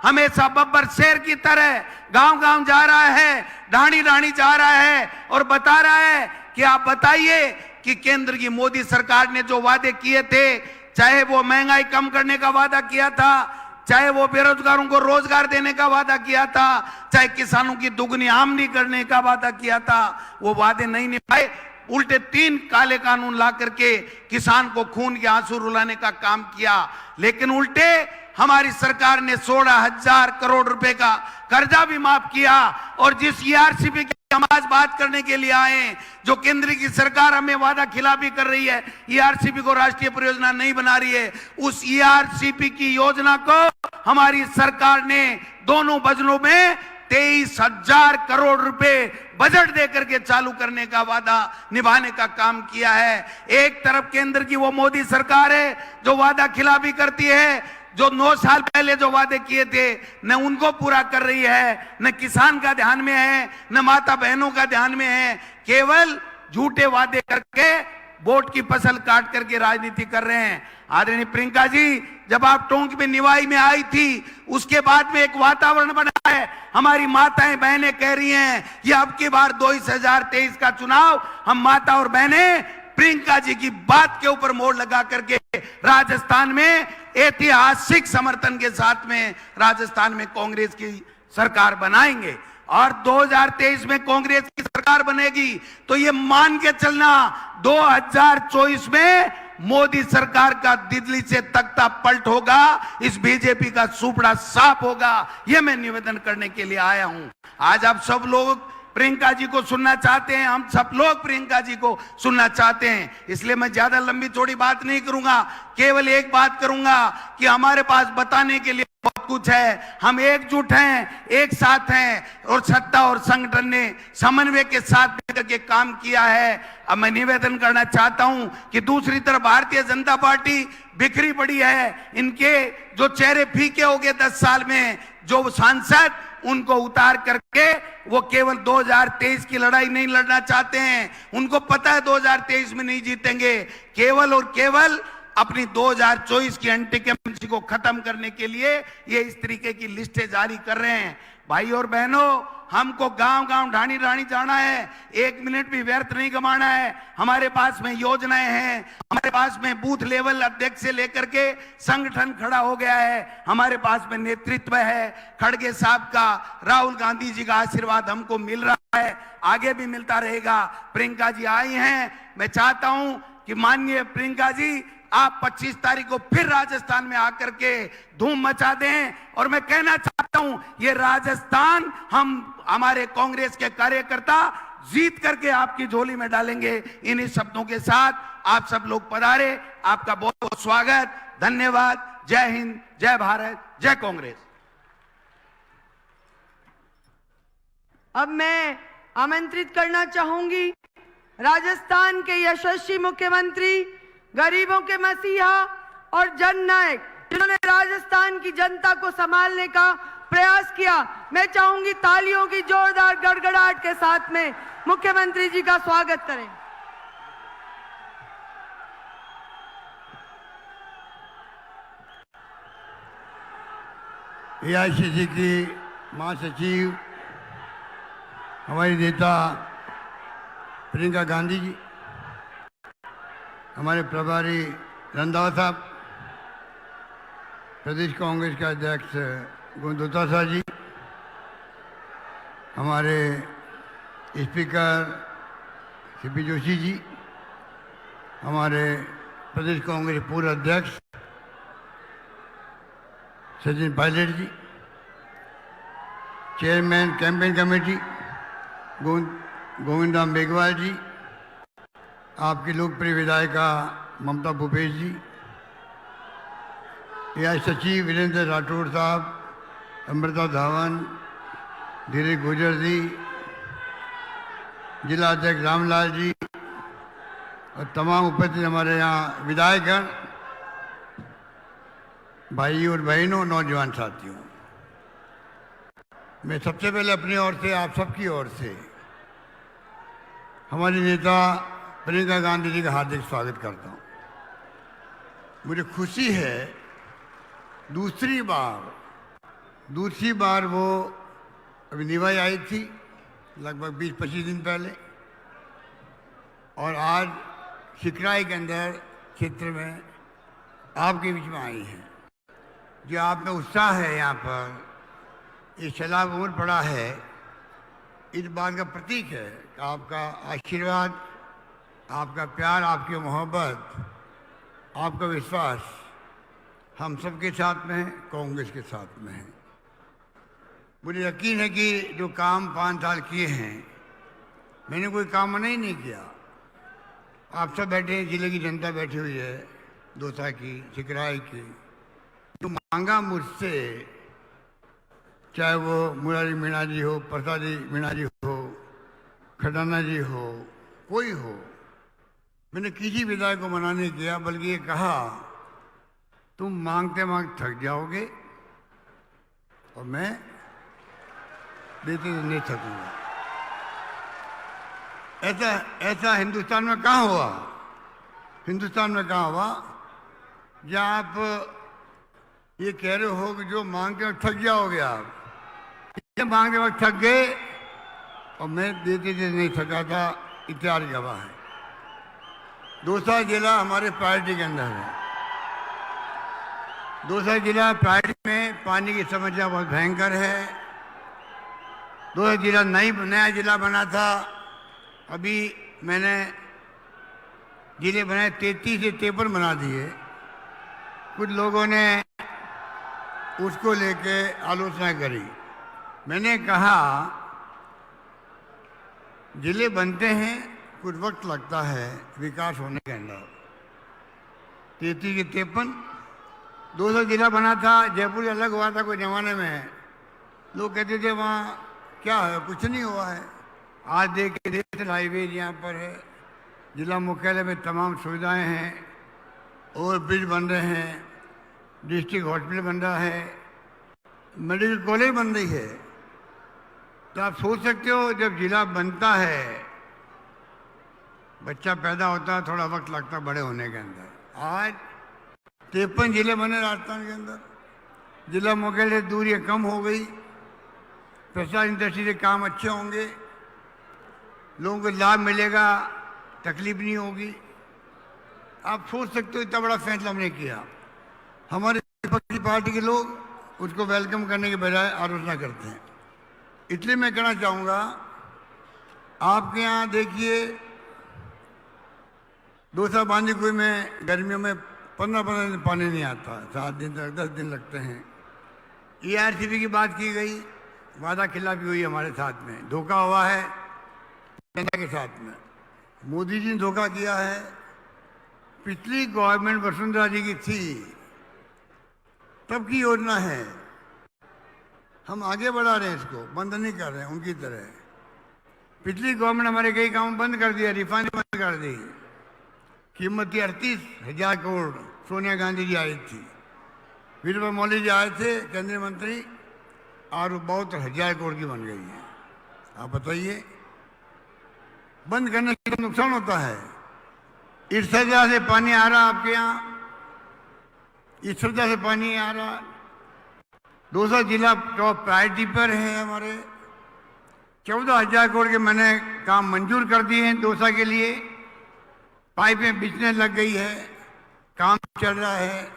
हमेशा बब्बर शेर की तरह गांव-गांव जा रहा है, ढाणी-ढाणी जा रहा है और बता रहा है कि आप बताइए कि केंद्र की मोदी सरकार ने जो वादे किए थे, चाहे वो महंगाई कम करने का वादा किया था, चाहे वो बेरोजगारों को रोजगार देने का वादा किया था, चाहे किसानों की दुगनी आमदनी करने का वादा किया था, वो वादे नहीं निभाए। उल्टे 3 काले कानून ला करके किसान को खून के आंसू रुलाने का काम किया। लेकिन उल्टे हमारी सरकार ने 16,000 करोड़ रुपए का कर्जा भी माफ किया। और जिस ईआरसीपी की हम आज बात करने के लिए आए, जो केंद्र की सरकार हमें वादा खिलाफी कर रही है, ईआरसीपी को राष्ट्रीय परियोजना नहीं बना रही है, उस ईआरसीपी की योजना को हमारी सरकार ने दोनों बजनों में 23,000 करोड़ रुपए बजट देकर के चालू करने का वादा निभाने का काम किया है। एक तरफ केंद्र की वो मोदी सरकार है जो वादा खिलाफी करती है, जो 9 साल पहले जो वादे किए थे न उनको पूरा कर रही है, न किसान का ध्यान में है, न माता बहनों का ध्यान में है। केवल झूठे वादे करके वोट की फसल काट करके राजनीति कर रहे हैं। आदरणीय प्रियंका जी, जब आप टोंक में निवाई में आई थी, उसके बाद में एक वातावरण बना है। हमारी माताएं बहनें कह रही हैं कि अब की बार 2023 का चुनाव हम माता और बहनें प्रियंका जी की बात के ऊपर मोड़ लगा करके राजस्थान में ऐतिहासिक समर्थन के साथ में राजस्थान में कांग्रेस की सरकार बनाएंगे। और 2023 में कांग्रेस की सरकार बनेगी तो ये मान के चलना 2024 में मोदी सरकार का दिल्ली से तख्ता पलट होगा, इस बीजेपी का सुपड़ा साफ होगा। यह मैं निवेदन करने के लिए आया हूं। आज आप सब लोग प्रियंका जी को सुनना चाहते हैं, हम सब लोग प्रियंका जी को सुनना चाहते हैं, इसलिए मैं ज्यादा लंबी चौड़ी बात नहीं करूंगा। केवल एक बात करूंगा कि हमारे पास बताने के लिए बहुत कुछ है। हम एकजुट हैं, एक साथ हैं और सत्ता और संगठन ने समन्वय के साथ मिलकर के काम किया है। अब मैं निवेदन करना चाहता हूं कि दूसरी तरफ भारतीय जनता पार्टी बिखरी पड़ी है। इनके जो चेहरे फीके हो गए 10 साल में, जो सांसद उनको उतार करके वो केवल 2023 की लड़ाई नहीं लड़ना चाहते हैं। उनको पता है 2023 में नहीं जीतेंगे। केवल और केवल अपनी 2024 की एंटी कैपेसिटी को खत्म करने के लिए ये इस तरीके की लिस्टें जारी कर रहे हैं। भाई और बहनों, हमको गांव गांव ढाणी ढाणी जाना है, 1 मिनट भी व्यर्थ नहीं गंवाना है। हमारे पास में योजनाएं हैं, हमारे पास में बूथ लेवल अध्यक्ष से लेकर के संगठन खड़ा हो गया है, हमारे पास में नेतृत्व है। खड़गे साहब का, राहुल गांधी जी का आशीर्वाद हमको मिल रहा है, आगे भी मिलता रहेगा। प्रियंका जी आई हैं, मैं चाहता हूं कि माननीय प्रियंका जी आप 25 तारीख को फिर राजस्थान में आकर के धूम मचा दें। और मैं कहना चाहता हूं, ये राजस्थान हमारे कांग्रेस के कार्यकर्ता जीत करके आपकी झोली में डालेंगे। इन्हीं शब्दों के साथ आप सब लोग पधारे, आपका बहुत बहुत स्वागत, धन्यवाद। जय हिंद, जय भारत, जय कांग्रेस। अब मैं आमंत्रित करना चाहूंगी राजस्थान के यशस्वी मुख्यमंत्री, गरीबों के मसीहा और जननायक, जिन्होंने राजस्थान की जनता को संभालने का प्रयास किया। मैं चाहूंगी तालियों की जोरदार गड़गड़ाहट के साथ में मुख्यमंत्री जी का स्वागत करें। एआईसीसी की महासचिव हमारी नेता प्रियंका गांधी जी, हमारे प्रभारी रंधावा साहब, प्रदेश कांग्रेस के अध्यक्ष गोविंदोत्रा जी, हमारे स्पीकर सीपी जोशी जी, हमारे प्रदेश कांग्रेस पूर्व अध्यक्ष Sachin Pilot ji, chairman campaign committee Govinda Meghwal ji, आपकी लोकप्रिय विधायिका ममता भूपेश जी, एआई सचिव वीरेंद्र राठौड़ साहब, अमृता धावन, धीरे गुजर जी, जिला अध्यक्ष रामलाल जी और तमाम उपस्थित हमारे यहाँ विधायकगण, भाई और बहनों, नौजवान साथियों, मैं सबसे पहले अपनी ओर से, आप सबकी ओर से हमारी नेता प्रियंका गांधी जी का हार्दिक स्वागत करता हूं। मुझे खुशी है दूसरी बार वो अभी निवाई आई थी लगभग 20-25 दिन पहले, और आज सिकराई के अंदर क्षेत्र में आपके बीच में आई हैं। जो आप में उत्साह है, यहाँ पर ये सैलाब उमड़ पड़ा है, इस बात का प्रतीक है कि आपका आशीर्वाद, आपका प्यार, आपकी मोहब्बत, आपका विश्वास हम सबके साथ में है, कांग्रेस के साथ में है। मुझे यकीन है कि जो काम 5 साल किए हैं, मैंने कोई काम नहीं किया। आप सब बैठे हैं, जिले की जनता बैठी हुई है, दौसा की, सिकराई की, जो मांगा मुझसे, चाहे वो मुरारी मीणा जी हो, प्रसादी मीणा जी हो, खटाना जी हो, कोई हो, मैंने किसी विधायक को मना नहीं किया, बल्कि ये कहा तुम मांगते मांगते थक जाओगे और मैं देते नहीं थकूंगा। ऐसा हिंदुस्तान में कहाँ हुआ? हिंदुस्तान में कहाँ हुआ जहाँ आप ये कह रहे हो कि जो मांगते वक्त थक जाओगे आप, ये मांगते वक्त थक गए और मैं देते नहीं थका था, इतिहास गवाह है। दूसरा जिला हमारे पार्टी के अंदर है। दूसरा जिला पार्टी में पानी की समस्या बहुत भयंकर है। दूसरा जिला नया जिला बना था, अभी मैंने जिले बनाए 33 से 53 बना दिए। कुछ लोगों ने उसको लेके आलोचना करी। मैंने कहा जिले बनते हैं, कुछ वक्त लगता है विकास होने के अंदर। 33 के 53 दूसरा जिला बना था, जयपुर अलग हुआ था कोई जमाने में। लोग कहते थे वहाँ क्या है, कुछ नहीं हुआ है। आज देखिए नेशनल हाईवे यहाँ पर है, जिला मुख्यालय में तमाम सुविधाएं हैं, ओवर ब्रिज बन रहे हैं, डिस्ट्रिक्ट हॉस्पिटल बन रहा है, मेडिकल कॉलेज बन रही है। तो आप सोच सकते हो जब जिला बनता है, बच्चा पैदा होता है, थोड़ा वक्त लगता है बड़े होने के अंदर। आज 53 जिले बने राजस्थान के अंदर, जिला मुख्यालय से दूरी कम हो गई, प्रशासन दृष्टि से काम अच्छे होंगे, लोगों को लाभ मिलेगा, तकलीफ नहीं होगी। आप सोच सकते हो इतना बड़ा फैसला हमने किया। हमारे विपक्षी पार्टी के लोग उसको वेलकम करने के बजाय आलोचना करते हैं। इसलिए मैं कहना चाहूँगा, आपके यहाँ देखिए दूसरा बांदीकुई में गर्मियों में 15 दिन पानी नहीं आता, 7 दिन तक 10 दिन लगते हैं। ERCP की बात की गई, वादा खिलाफी हुई हमारे साथ में, धोखा हुआ है जनता के साथ में। मोदी जी ने धोखा किया है। पिछली गवर्नमेंट वसुंधरा जी की थी, तब की योजना है, हम आगे बढ़ा रहे हैं, इसको बंद नहीं कर रहे हैं उनकी तरह। पिछली गवर्नमेंट हमारे कई काम बंद कर दिया, रिफाइनरी बंद कर दी। कीमत थी 38,000 करोड़, सोनिया गांधी जी आई थी, वीरभद्र मोदी जी आए थे केंद्रीय मंत्री, और 72,000 करोड़ की बन गई है। आप बताइए, बंद करने से नुकसान होता है। इस सजा से पानी आ रहा आपके यहाँ, इस सजा से पानी आ रहा। दूसरा जिला टॉप प्रायोरिटी पर है हमारे, 14,000 करोड़ के मैंने काम मंजूर कर दिए हैं दोसा के लिए। पाइपें बिछने लग गई है, काम चल रहा है।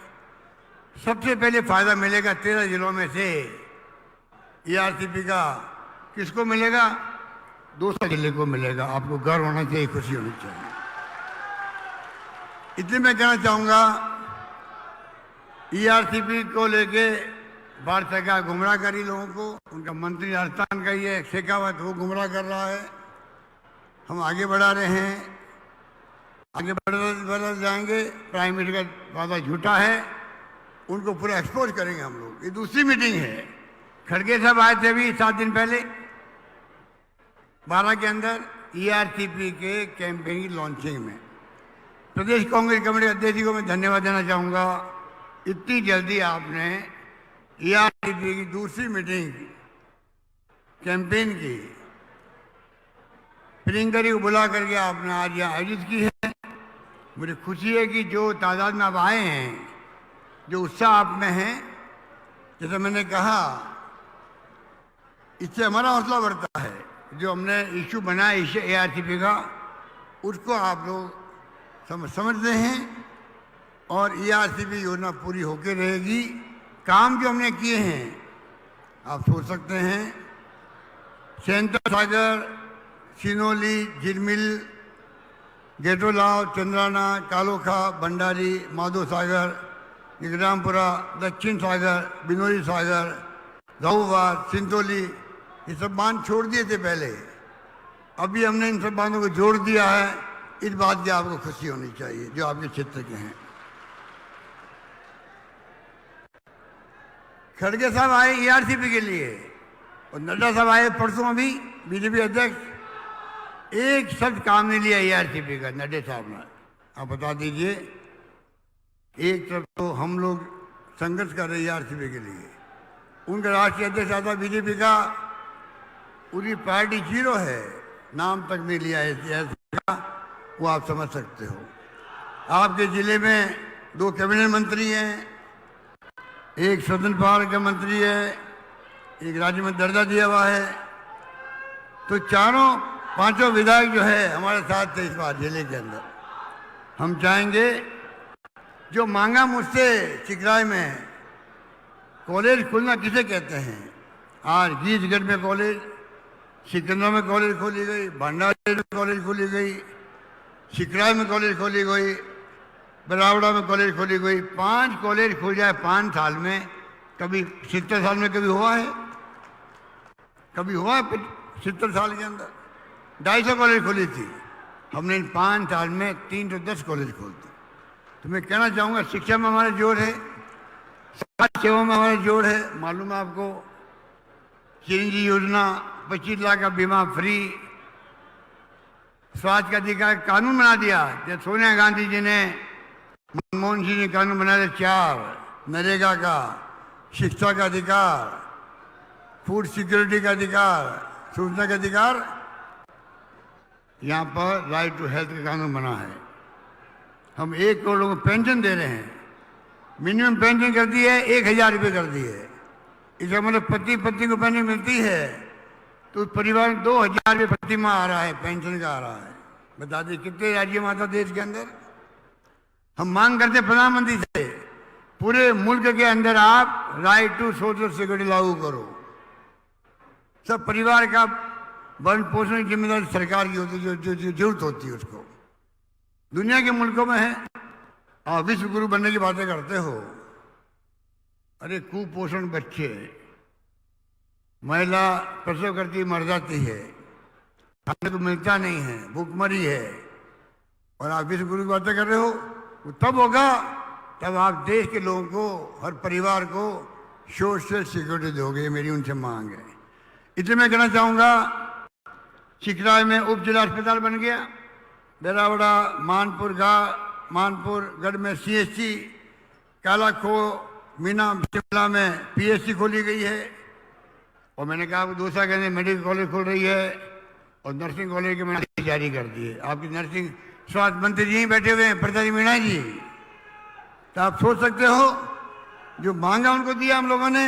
सबसे पहले फायदा मिलेगा 13 जिलों में से ERCP का। किसको मिलेगा? दूसरा जिले को मिलेगा। आपको गर्व होना चाहिए, खुशी होनी चाहिए। इसलिए मैं कहना चाहूँगा, ERCP को लेके भारत सरकार गुमराह करी लोगों को। उनका मंत्री राजस्थान का ही है शेखावत, वो गुमराह कर रहा है। हम आगे बढ़ा रहे हैं, आगे बढ़ जाएंगे। प्राइम मिनिस्टर का वादा झूठा है, उनको पूरा एक्सपोज करेंगे हम लोग। ये दूसरी मीटिंग है। खड़गे साहब आए थे अभी 7 दिन पहले 12 के अंदर ERCP के कैंपेन की लॉन्चिंग में। प्रदेश कांग्रेस कमेटी अध्यक्ष जी को मैं धन्यवाद देना चाहूँगा, इतनी जल्दी आपने ERCP की दूसरी मीटिंग कैंपेन की प्रियंका जी को बुला करके आपने आज यहाँ आयोजित की है। मुझे खुशी है कि जो तादाद में आप आए हैं, जो उत्साह आप में है, जैसे मैंने कहा, इससे हमारा हौसला बढ़ता है। जो हमने इशू बनाया ERCP का, उसको आप लोग समझते हैं, और ERCP योजना पूरी होकर रहेगी। काम जो हमने किए हैं आप सोच सकते हैं, सेंटर सागर, सिनोली, झिलमिल, गेटोलाव, चंद्राना, कालोखा, भंडारी, माधो सागर, निगरामपुरा, दक्षिण सागर, बिनोली सागर, दाऊवार, सिंतोली, ये सब बांध छोड़ दिए थे पहले। अभी हमने इन सब बांधों को जोड़ दिया है। इस बात की आपको खुशी होनी चाहिए जो आपके क्षेत्र के हैं। खड़गे साहब आए ERCP के लिए, और नड्डा साहब आए परसों अभी, BJP अध्यक्ष। एक शब्द काम नहीं लिया ARCP का नड्डा साहब ने। आप बता दीजिए, एक तरफ तो हम लोग संघर्ष कर रहे ARCP के लिए, उनका राष्ट्रीय अध्यक्ष आता बीजेपी का, पूरी पार्टी जीरो है, नाम तक नहीं लिया ARCP का, वो आप समझ सकते हो। आपके जिले में 2 कैबिनेट मंत्री हैं, एक सदन पार का मंत्री है, एक राज्य में दर्जा दिया हुआ है, तो चारों 5 विधायक जो है हमारे साथ थे इस बार जिले के अंदर। हम चाहेंगे जो मांगा मुझसे चिकराय में कॉलेज खुलना किसे कहते हैं, आज गीजगढ़ में कॉलेज, सिकंदरा में कॉलेज खोली गई, भंडारी में कॉलेज खोली गई, चिकराय में कॉलेज खोली गई, बरावड़ा में कॉलेज खोली गई। 5 कॉलेज खुल जाए 5 साल में, कभी 70 साल में कभी हुआ है? कभी हुआ है 70 साल के अंदर? 250 कॉलेज खोली थी हमने इन 5 साल में, 310 कॉलेज खोल दी। तो मैं कहना चाहूँगा शिक्षा में हमारा जोर है, समाज सेवा में हमारा जोर है। मालूम है आपको, चिरंजीवी योजना, 25 लाख का बीमा फ्री, स्वास्थ्य का अधिकार कानून बना दिया। जब सोनिया गांधी जी ने, मनमोहन सिंह ने कानून बना दिया 4, नरेगा का, शिक्षा का अधिकार, फूड सिक्योरिटी का अधिकार, सूचना का अधिकार, यहाँ पर राइट टू हेल्थ का कानून बना है। हम 1 करोड़ लोगों को पेंशन दे रहे हैं, मिनिमम पेंशन कर दी है, 1000 रुपये कर दी है। इसका मतलब पति पत्नी को पेंशन मिलती है तो उस परिवार में 2000 रुपये प्रति माह आ रहा है, पेंशन का आ रहा है। बता दी कितने राज्य में आता देश के अंदर। हम मांग करते प्रधानमंत्री से, पूरे मुल्क के अंदर आप राइट टू सोशल सिक्योरिटी लागू करो। सब परिवार का भरण पोषण की जिम्मेदारी सरकार की होती है, जो जरूरत होती है उसको। दुनिया के मुल्कों में है, आप विश्व गुरु बनने की बातें करते हो, अरे कुपोषण बच्चे, महिला प्रसव करती मर जाती है, खाने को मिलता नहीं है, भूखमरी है, और आप विश्व गुरु की बातें कर रहे हो। वो तब होगा तब आप देश के लोगों को, हर परिवार को सोशल सिक्योरिटी दोगे। ये मेरी उनसे मांग है। इसलिए मैं कहना चाहूँगा, चिकराय में उप जिला अस्पताल बन गया, बेरावड़ा, मानपुर गढ़ में CHC, कालाखो, मीना शिमला में PSC खोली गई है। और मैंने कहा आपको दूसरा कहने मेडिकल कॉलेज खोल रही है, और नर्सिंग कॉलेज के मैंने जारी कर दी है। आपकी नर्सिंग स्वास्थ्य मंत्री जी बैठे हुए हैं, प्रताप मीणा जी, तो आप सोच सकते हो जो मांगा उनको दिया हम लोगों ने।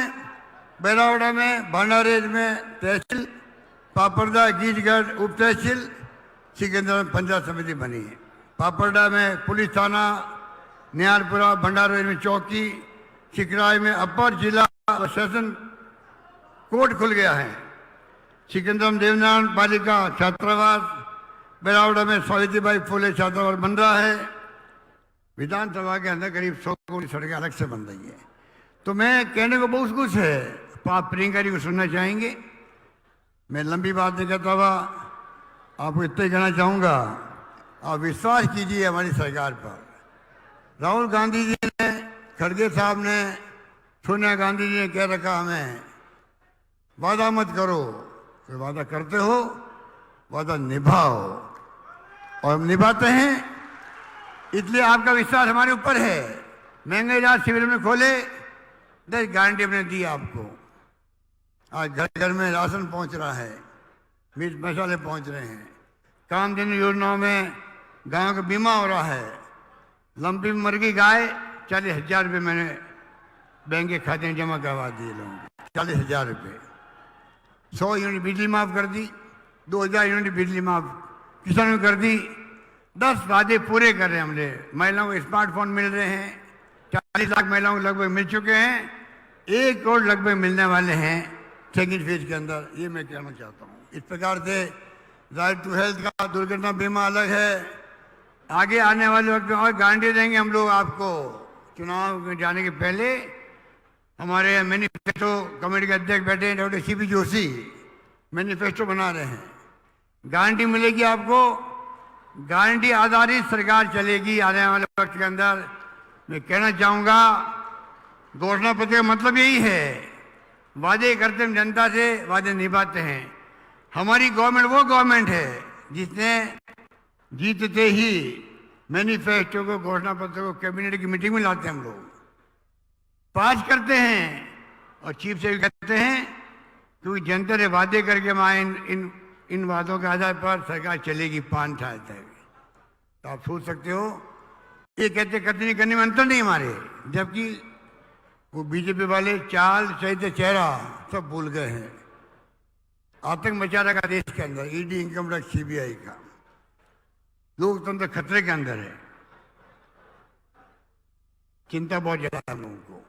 बेरावड़ा में, भंडारेज में तहसील, पापड़दा गीजगढ़ उप तहसील, सिकंदरा में पंचायत समिति बनी है। पापड़दा में पुलिस थाना, निहारपुरा भंडारेज में चौकी, चिकराय में अपर जिला और सेशन कोर्ट खुल गया है। सिकंदरा में देवनारायण बालिका छात्रावास, बेरावड़ा में सावित्रीबाई फुले छात्रावास बन रहा है। विधानसभा के अंदर करीब 100 करोड़ सड़कें अलग से बन रही है। तो मैं कहने को बहुत कुछ है, आप प्रियंका जी को सुनना चाहेंगे। मैं लंबी बात नहीं कहता हुआ आपको इतना ही कहना चाहूँगा, आप विश्वास कीजिए हमारी सरकार पर। राहुल गांधी जी ने, खड़गे साहब ने, सोनिया गांधी जी ने कह रखा हमें वादा मत करो, तो वादा करते हो, वादा निभाओ, और हम निभाते हैं। इसलिए आपका विश्वास हमारे ऊपर है। महंगाई इलाज शिविर में खोले, 10 गारंटी हमने दी आपको। आज घर घर में राशन पहुंच रहा है, मिर्च मसाले पहुंच रहे हैं, कामधेनु योजनाओं में गांव का बीमा हो रहा है। लंबी मर गई गाय, 40,000 रुपये मैंने बैंक के खाते में जमा करवा दिए लोगों को, 40,000 रुपये। 100 यूनिट बिजली माफ कर दी, 2000 यूनिट बिजली माफ किसानों ने कर दी। 10 वादे पूरे कर रहे हैं हमने। महिलाओं को स्मार्टफोन मिल रहे हैं, 40 लाख महिलाओं को लगभग मिल चुके हैं, 1 करोड़ लगभग मिलने वाले हैं सेकेंड फेज के अंदर। ये मैं कहना चाहता हूँ। इस प्रकार से राइट टू हेल्थ का दुर्घटना बीमा अलग है। आगे आने वाले वक्त में और गारंटी देंगे हम लोग आपको। चुनाव में जाने के पहले हमारे मैनिफेस्टो कमेटी के अध्यक्ष बैठे हैं डॉक्टर CP जोशी, मैनिफेस्टो बना रहे हैं। गारंटी मिलेगी आपको, गारंटी आधारित सरकार चलेगी आने वाले वक्त के अंदर। मैं कहना चाहूँगा, घोषणा पत्र का मतलब यही है, वादे करते हैं जनता से, वादे निभाते हैं। हमारी गवर्नमेंट वो गवर्नमेंट है जिसने जीतते ही मैनिफेस्टो को, घोषणा पत्र को कैबिनेट की मीटिंग में लाते हैं हम लोग, पास करते हैं और चीफ से कहते हैं क्योंकि जनता ने वादे करके वहां इन वादों के आधार पर सरकार चलेगी 5 साल तक। तो आप सोच सकते हो, ये कहते कतनी करने में अंतर नहीं हमारे, जबकि वो बीजेपी वाले चाल चहित चेहरा सब भूल गए हैं। आतंक मचा रखा देश के अंदर, ईडी, इनकम टैक्स, सीबीआई का। लोकतंत्र खतरे के अंदर है, चिंता बहुत ज्यादा है लोगों को।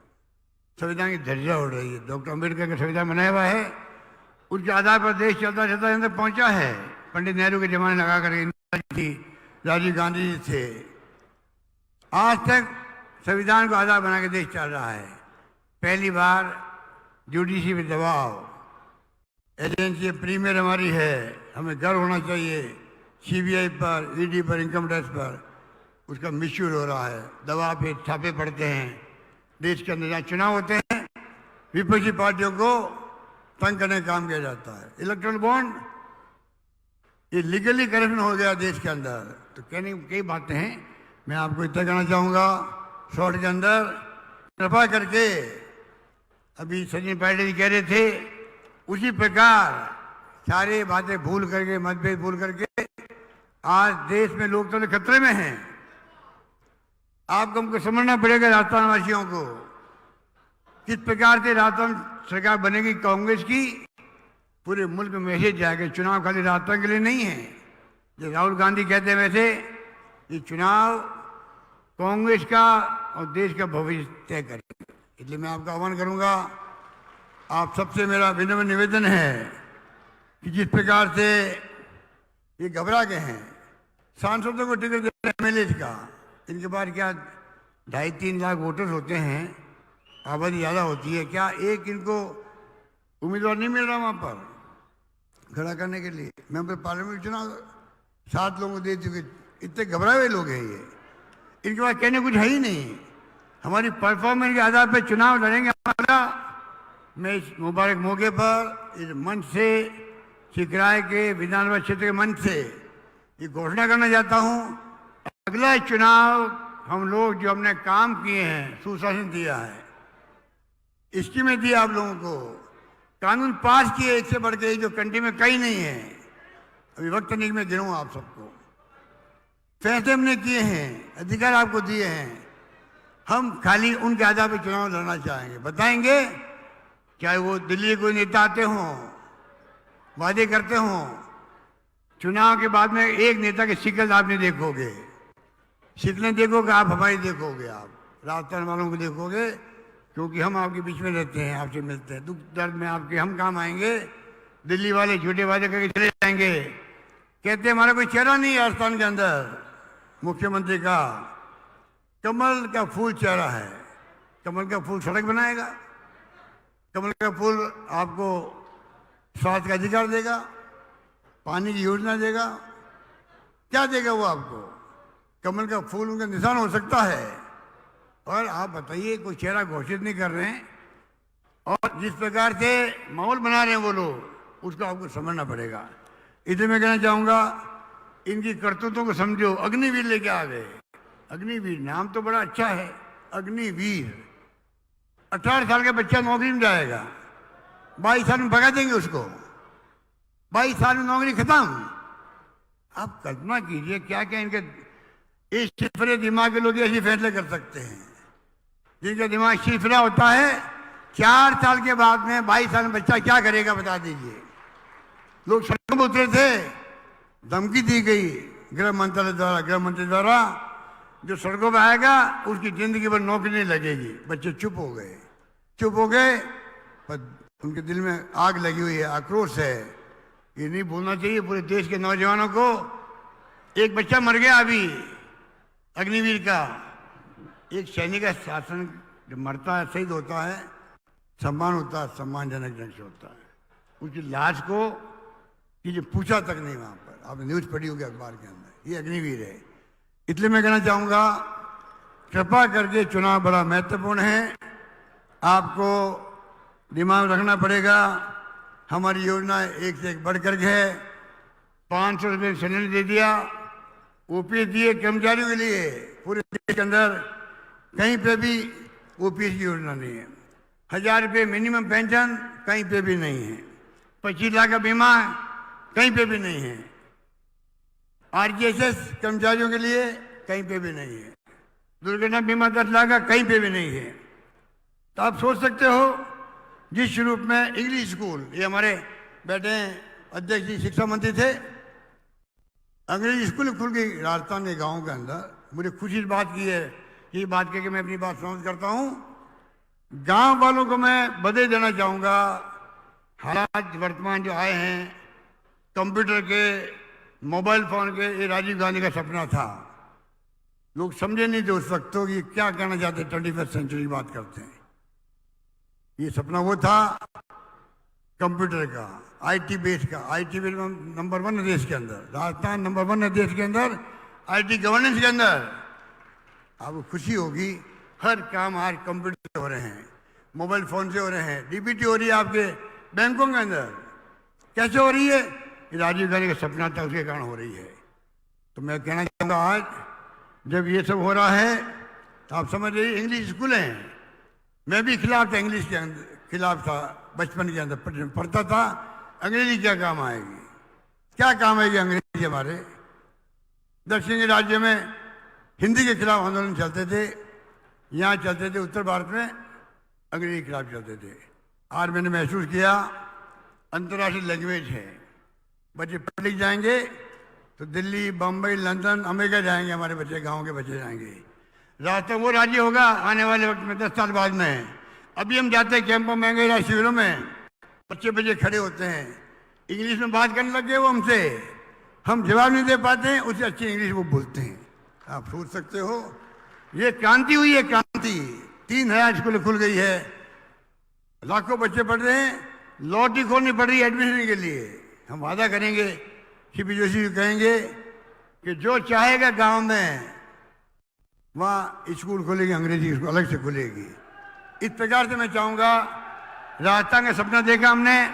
संविधान की धज्जियां उड़ रही है। डॉक्टर अम्बेडकर का संविधान बनाया हुआ है, उसके आधार पर देश चलता चलता अंदर पहुंचा है। पंडित नेहरू के जमाने लगा करके इंदिरा जी, राजीव गांधी जी थे, आज तक संविधान को आधार बना के देश चल रहा है। पहली बार जुडिशरी पे दबाव, एजेंसी प्रीमियर हमारी है, हमें गर्व होना चाहिए। सीबीआई पर, ईडी पर, इनकम टैक्स पर उसका मिसयूज हो रहा है, दबाव पे छापे पड़ते हैं। देश के अंदर जहाँ चुनाव होते हैं, विपक्षी पार्टियों को तंग करने का काम किया जाता है। इलेक्ट्रल बॉन्ड, ये लीगली करप्शन हो गया देश के अंदर। तो कहने की कई बातें हैं, मैं आपको इतना कहना चाहूँगा शॉर्ट के अंदर, कृपा करके अभी सचिन पायलट जी कह रहे थे, उसी प्रकार सारे बातें भूल करके, मतभेद भूल करके, आज देश में लोकतंत्र खतरे में है। आपको हमको समझना पड़ेगा राजस्थान वासियों को, किस प्रकार से राजस्थान सरकार बनेगी कांग्रेस की, पूरे मुल्क में मैसेज जाएगा। चुनाव खाली राजस्थान के लिए नहीं है, जो राहुल गांधी कहते हैं वैसे ये चुनाव कांग्रेस का और देश का भविष्य तय करेगा। इसलिए मैं आपका आह्वान करूंगा, आप सबसे मेरा विनम्र निवेदन है कि जिस प्रकार से ये घबरा गए हैं, सांसदों को टिकट देते हैं एमएलए का, इनके पास क्या 2.5-3 लाख वोटर्स होते हैं, आबादी ज़्यादा होती है, क्या एक इनको उम्मीदवार नहीं मिल रहा वहाँ पर खड़ा करने के लिए? मेंबर पार्लियामेंट चुनाव 7 लोगों को दे चुके, इतने घबराए हुए लोग हैं ये, इनके पास कहने कुछ है ही नहीं। हमारी परफॉर्मेंस के आधार पर चुनाव लड़ेंगे हमारा। मैं इस मुबारक मौके पर इस मंच से, सिकराय के विधानसभा क्षेत्र के मंच से ये घोषणा करना चाहता हूँ, अगला चुनाव हम लोग जो हमने काम किए हैं, सुशासन दिया है, स्कीमें दी आप लोगों को, कानून पास किए इससे बढ़ के जो कंट्री में कहीं नहीं है, अभी वक्त नहीं मैं गिनूँ आप सबको, फैसले हमने किए हैं, अधिकार आपको दिए हैं। हम खाली उनके आधार पर चुनाव लड़ना चाहेंगे, बताएंगे, चाहे वो दिल्ली कोई नेता आते हों, वादे करते हों, चुनाव के बाद में एक नेता की शिकल आप नहीं देखोगे, शिकलें देखोगे आप, हमारी देखोगे आप, राजस्थान वालों को देखोगे, क्योंकि हम आपके बीच में रहते हैं, आपसे मिलते हैं, दुख दर्द में आपके हम काम आएंगे। दिल्ली वाले झूठे वादे करके चले जाएंगे, कहते हैं हमारा कोई चेहरा नहीं है राजस्थान के अंदर, मुख्यमंत्री का कमल का फूल चेहरा है। कमल का फूल सड़क बनाएगा, कमल का फूल आपको स्वास्थ्य का अधिकार देगा, पानी की योजना देगा, क्या देगा वो आपको? कमल का फूल उनका निशान हो सकता है, और आप बताइए कोई चेहरा घोषित नहीं कर रहे हैं, और जिस प्रकार से माहौल बना रहे हैं वो लोग, उसको आपको समझना पड़ेगा। इसलिए मैं कहना चाहूँगा, इनकी करतूतों को समझो। अग्निवीर लेके आ गए, अग्निवीर नाम तो बड़ा अच्छा है, अग्निवीर। 18 साल का बच्चा नौकरी में जाएगा, 22 साल में भगा देंगे उसको, 22 साल में नौकरी खत्म। आप कल्पना कीजिए क्या क्या इनके इस शिफरे दिमाग के लोग ऐसे फैसले कर सकते हैं, जिनका दिमाग शिफरा होता है। 4 साल के बाद में 22 साल में बच्चा क्या करेगा बता दीजिए। लोग सड़कों पर उतरे थे, धमकी दी गई गृह मंत्रालय द्वारा, गृह मंत्री द्वारा, जो सड़कों पर आएगा उसकी जिंदगी भर नौकरी नहीं लगेगी। बच्चे चुप हो गए, चुप हो गए, पर उनके दिल में आग लगी हुई है, आक्रोश है। ये नहीं भूलना चाहिए पूरे देश के नौजवानों को। एक बच्चा मर गया अभी अग्निवीर का। एक सैनिक का शासन जब मरता है, शहीद होता है, सम्मान होता है, सम्मानजनक ढंग से होता है। उसकी लाश को किसी पूछा तक नहीं वहाँ पर, आपने न्यूज़ पढ़ी होगी अखबार के अंदर, ये अग्निवीर है। इसलिए मैं कहना चाहूँगा, कृपा करके चुनाव बड़ा महत्वपूर्ण है, आपको दिमाग रखना पड़ेगा। हमारी योजना एक से एक बढ़ कर है। 500 रुपये सिलेंडर दे दिया, ओपीएस दिए कर्मचारियों के लिए। पूरे देश के अंदर कहीं पे भी ओपीएस की योजना नहीं है। 1000 रुपये मिनिमम पेंशन कहीं पे भी नहीं है। 25 लाख का बीमा कहीं पे भी नहीं है। आरजीएसएस कर्मचारियों के लिए कहीं पे भी नहीं है। दुर्घटना बीमा 10 लाख का कहीं पे भी नहीं है। तो आप सोच सकते हो जिस रूप में इंग्लिश स्कूल, ये हमारे बैठे अध्यक्ष जी शिक्षा मंत्री थे, अंग्रेजी स्कूल खुल गई राजस्थान के गाँव के अंदर। मुझे खुशी इस बात की है, ये बात कह के मैं अपनी बात समाप्त करता हूँ। गांव वालों को मैं बधाई देना चाहूँगा। हालात वर्तमान जो आए हैं कंप्यूटर के, मोबाइल फोन के, ये राजीव गांधी का सपना था। लोग समझे नहीं थे उस वक्त तो कि क्या कहना चाहते, 21st सेंचुरी की बात करते हैं। ये सपना वो था कंप्यूटर का, आईटी बेस का। आईटी बेस नंबर 1 है देश के अंदर, राजस्थान नंबर 1 है देश के अंदर आईटी गवर्नेंस के अंदर। आपको खुशी होगी, हर काम आज कंप्यूटर से हो रहे हैं, मोबाइल फोन से हो रहे हैं। डीबीटी हो रही है आपके बैंकों के अंदर। कैसे हो रही है? राजीव गांधी का सपना था, उसके कारण हो रही है। तो मैं कहना चाहूँगा आज जब ये सब हो रहा है तो आप समझ रही इंग्लिश स्कूल हैं। मैं भी खिलाफ था, इंग्लिश के अंदर खिलाफ था, बचपन के अंदर पढ़ता था अंग्रेजी क्या काम आएगी, क्या काम आएगी अंग्रेजी हमारे। दक्षिणी राज्य में हिंदी के खिलाफ आंदोलन चलते थे, यहाँ चलते थे उत्तर भारत में अंग्रेजी के खिलाफ चलते थे। आज मैंने महसूस किया अंतर्राष्ट्रीय लैंग्वेज है, बच्चे पढ़ लिख जाएंगे तो दिल्ली, बम्बई, लंदन, अमेरिका जाएंगे हमारे बच्चे, गांव के बच्चे जाएंगे। राजस्थान वो राज्य होगा आने वाले वक्त में 10 साल बाद में। अभी हम जाते हैं कैंपों में, गए शिविरों में, बच्चे खड़े होते हैं, इंग्लिश में बात करने लगे वो हमसे, हम जवाब नहीं दे पाते हैं, उससे अच्छी इंग्लिश वो बोलते हैं। आप सोच सकते हो ये क्रांति हुई है, क्रांति। 3000 स्कूल खुल गई है, लाखों बच्चे पढ़ रहे हैं, लॉटरी खोलनी पड़ रही है एडमिशन के लिए। हम वादा करेंगे, सीपी जोशी जी कहेंगे कि जो चाहेगा गांव में वहाँ स्कूल खुलेगी, अंग्रेजी स्कूल अलग से खुलेगी। इस प्रकार से मैं चाहूँगा, राजस्थान का सपना देखा हमने,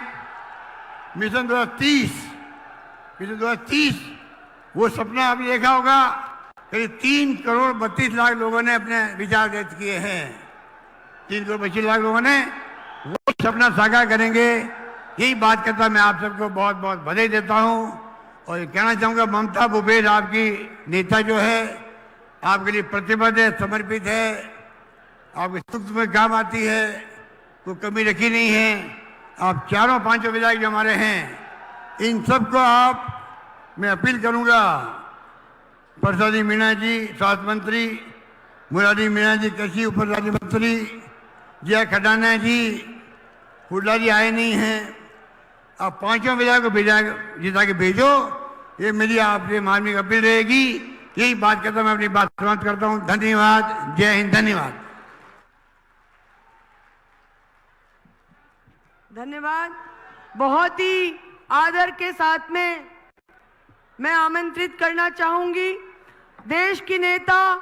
मिशन 2030 वो सपना आपने देखा होगा। करीब 3 करोड़ 32 लाख लोगों ने अपने विचार व्यक्त किए हैं। 3 करोड़ 25 लाख लोगों ने वो सपना साकार करेंगे। यही बात करता मैं आप सबको बहुत बहुत बधाई देता हूँ और कहना चाहूँगा ममता भूपेश आपकी नेता जो है आपके लिए प्रतिबद्ध है, समर्पित है, आपके सुख में काम आती है, कोई कमी रखी नहीं है। आप चारों पांचों विधायक जो हमारे हैं, इन सबको मैं अपील करूँगा, प्रसादी मीणा जी स्वास्थ्य मंत्री, मुरारी मीणा जी कृषि उप राज्य मंत्री, जया खडाना जी, हुड्डा जी आए नहीं हैं, आप पांचों विधायक को जिता के भेजो। ये मेरी आपसे मानवीय अपील रहेगी। यही बात करता मैं अपनी बात समाप्त करता हूँ। धन्यवाद, जय हिंद। धन्यवाद। धन्यवाद। बहुत ही आदर के साथ में मैं आमंत्रित करना चाहूंगी देश की नेता,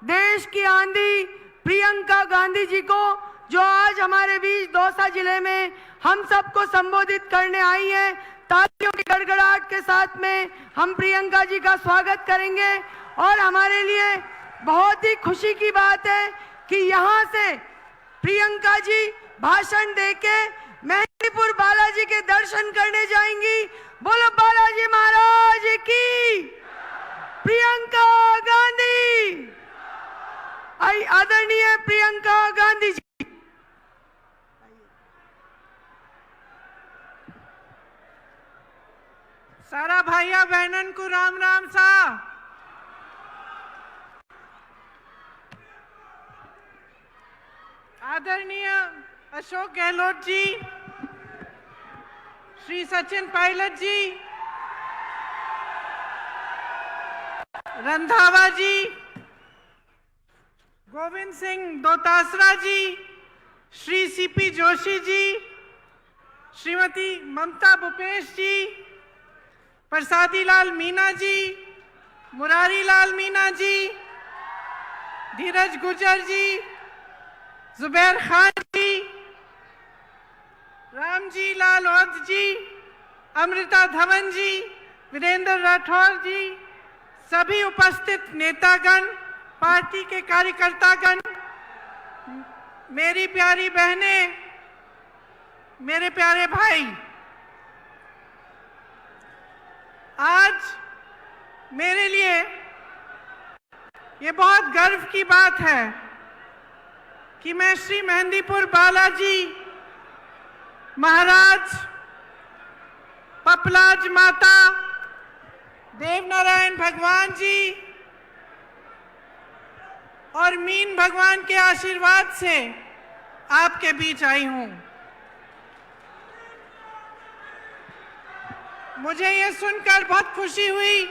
देश की आंधी प्रियंका गांधी जी को, जो आज हमारे बीच दौसा जिले में हम सबको संबोधित करने आई हैं। तालियों की गड़गड़ाहट के साथ में हम प्रियंका जी का स्वागत करेंगे। और हमारे लिए बहुत ही खुशी की बात है कि यहाँ से प्रियंका जी भाषण देके मेहंदीपुर बालाजी के दर्शन करने जाएंगी। बोलो बालाजी महाराज की। प्रियंका गांधी, आदरणीय प्रियंका गांधी जी। सारा भाइया बहनन को राम राम सा। आदरणीय अशोक गहलोत जी, श्री सचिन पायलट जी, रंधावा जी, गोविंद सिंह दोतासरा जी, श्री सीपी जोशी जी, श्रीमती ममता भूपेश जी, प्रसादी लाल मीणा जी, मुरारी लाल मीणा जी, धीरज गुर्जर जी, जुबैर खान जी, रामजी लाल औध जी, अमृता धवन जी, वीरेंद्र राठौर जी, सभी उपस्थित नेतागण, पार्टी के कार्यकर्तागण, मेरी प्यारी बहनें, मेरे प्यारे भाई, आज मेरे लिए ये बहुत गर्व की बात है कि मैं श्री मेहंदीपुर बालाजी महाराज, पपलाज माता, देवनारायण भगवान जी और मीन भगवान के आशीर्वाद से आपके बीच आई हूं। मुझे ये सुनकर बहुत खुशी हुई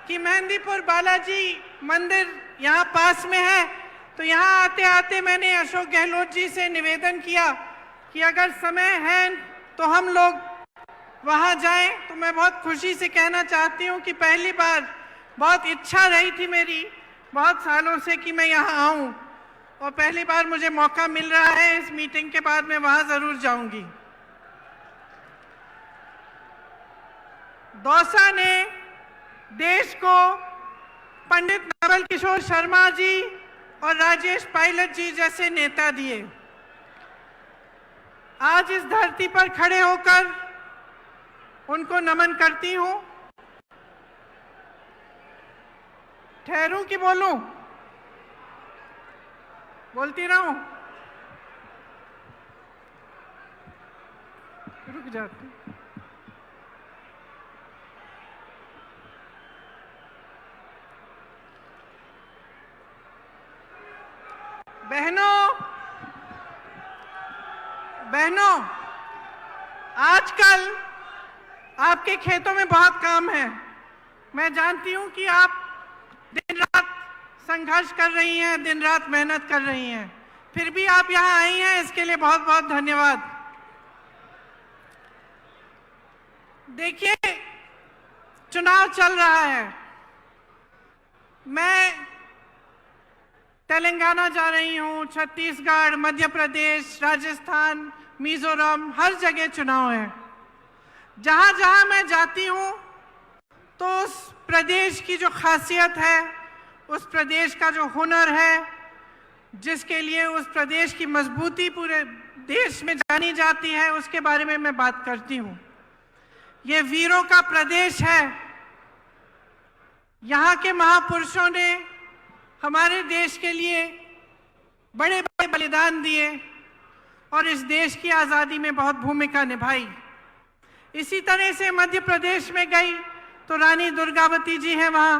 कि मेहंदीपुर बालाजी मंदिर यहाँ पास में है, तो यहाँ आते आते मैंने अशोक गहलोत जी से निवेदन किया कि अगर समय है तो हम लोग वहाँ जाएं। तो मैं बहुत खुशी से कहना चाहती हूँ कि पहली बार बहुत इच्छा रही थी मेरी बहुत सालों से कि मैं यहाँ आऊँ, और पहली बार मुझे मौका मिल रहा है। इस मीटिंग के बाद मैं वहाँ ज़रूर जाऊँगी। दौसा ने देश को पंडित नवल किशोर शर्मा जी और राजेश पायलट जी जैसे नेता दिए। आज इस धरती पर खड़े होकर उनको नमन करती हूं। ठहरूं कि बोलूं? बोलती रहूं? रुक जाती। बहनों, आजकल आपके खेतों में बहुत काम है। मैं जानती हूं कि आप दिन रात संघर्ष कर रही हैं, दिन रात मेहनत कर रही हैं, फिर भी आप यहां आई हैं, इसके लिए बहुत बहुत धन्यवाद। देखिए, चुनाव चल रहा है। मैं तेलंगाना जा रही हूँ, छत्तीसगढ़, मध्य प्रदेश, राजस्थान, मिजोरम, हर जगह चुनाव है। जहाँ जहाँ मैं जाती हूँ तो उस प्रदेश की जो खासियत है, उस प्रदेश का जो हुनर है, जिसके लिए उस प्रदेश की मजबूती पूरे देश में जानी जाती है, उसके बारे में मैं बात करती हूँ। ये वीरों का प्रदेश है। यहाँ के महापुरुषों ने हमारे देश के लिए बड़े बड़े बलिदान दिए और इस देश की आज़ादी में बहुत भूमिका निभाई। इसी तरह से मध्य प्रदेश में गई तो रानी दुर्गावती जी हैं वहाँ,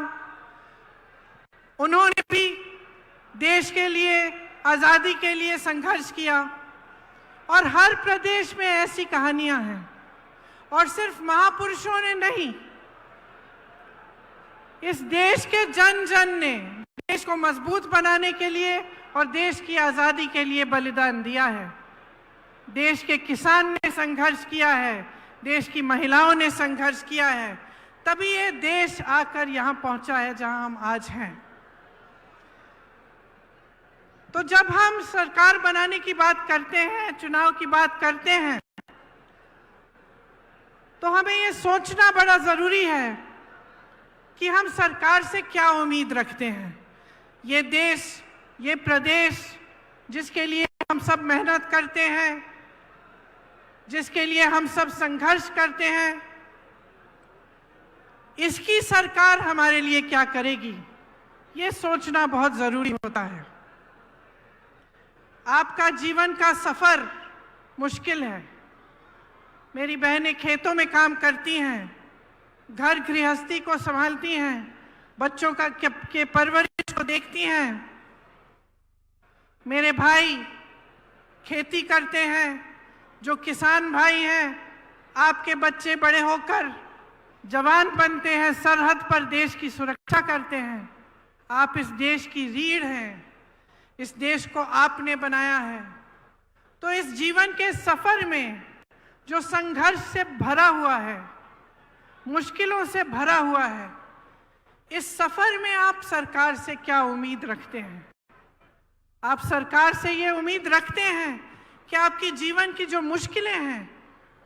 उन्होंने भी देश के लिए, आज़ादी के लिए संघर्ष किया। और हर प्रदेश में ऐसी कहानियाँ हैं। और सिर्फ महापुरुषों ने नहीं, इस देश के जन जन ने देश को मजबूत बनाने के लिए और देश की आज़ादी के लिए बलिदान दिया है। देश के किसान ने संघर्ष किया है, देश की महिलाओं ने संघर्ष किया है, तभी ये देश आकर यहाँ पहुँचा है जहाँ हम आज हैं। तो जब हम सरकार बनाने की बात करते हैं, चुनाव की बात करते हैं, तो हमें ये सोचना बड़ा ज़रूरी है कि हम सरकार से क्या उम्मीद रखते हैं। ये देश, ये प्रदेश जिसके लिए हम सब मेहनत करते हैं, जिसके लिए हम सब संघर्ष करते हैं, इसकी सरकार हमारे लिए क्या करेगी, ये सोचना बहुत ज़रूरी होता है। आपका जीवन का सफ़र मुश्किल है। मेरी बहनें खेतों में काम करती हैं, घर गृहस्थी को संभालती हैं, बच्चों के परवरिश को देखती हैं। मेरे भाई खेती करते हैं, जो किसान भाई हैं, आपके बच्चे बड़े होकर जवान बनते हैं, सरहद पर देश की सुरक्षा करते हैं। आप इस देश की रीढ़ हैं, इस देश को आपने बनाया है। तो इस जीवन के सफ़र में जो संघर्ष से भरा हुआ है, मुश्किलों से भरा हुआ है, इस सफ़र में आप सरकार से क्या उम्मीद रखते हैं? आप सरकार से ये उम्मीद रखते हैं कि आपकी जीवन की जो मुश्किलें हैं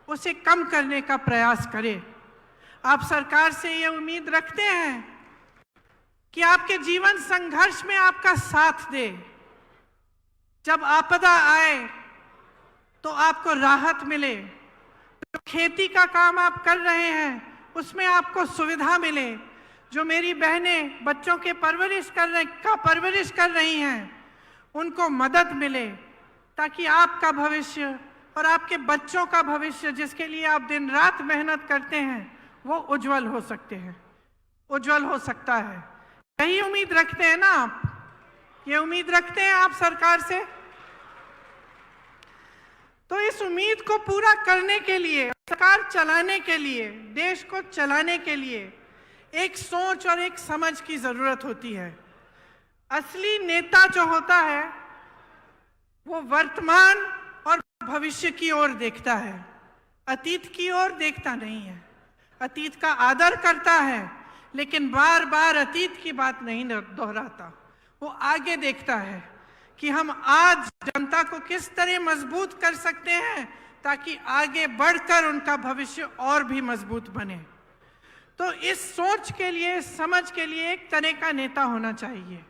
उसे कम करने का प्रयास करे। आप सरकार से ये उम्मीद रखते हैं कि आपके जीवन संघर्ष में आपका साथ दे, जब आपदा आए तो आपको राहत मिले, जो खेती का काम आप कर रहे हैं उसमें आपको सुविधा मिले, जो मेरी बहनें बच्चों के परवरिश कर रही हैं उनको मदद मिले, ताकि आपका भविष्य और आपके बच्चों का भविष्य, जिसके लिए आप दिन रात मेहनत करते हैं, वो उज्जवल हो सकता है। यही उम्मीद रखते हैं ना आप? ये उम्मीद रखते हैं आप सरकार से? तो इस उम्मीद को पूरा करने के लिए, सरकार चलाने के लिए, देश को चलाने के लिए एक सोच और एक समझ की जरूरत होती है। असली नेता जो होता है वो वर्तमान और भविष्य की ओर देखता है, अतीत की ओर देखता नहीं है। अतीत का आदर करता है लेकिन बार बार अतीत की बात नहीं दोहराता। वो आगे देखता है कि हम आज जनता को किस तरह मजबूत कर सकते हैं ताकि आगे बढ़कर उनका भविष्य और भी मजबूत बने। तो इस सोच के लिए, समझ के लिए एक तरह का नेता होना चाहिए।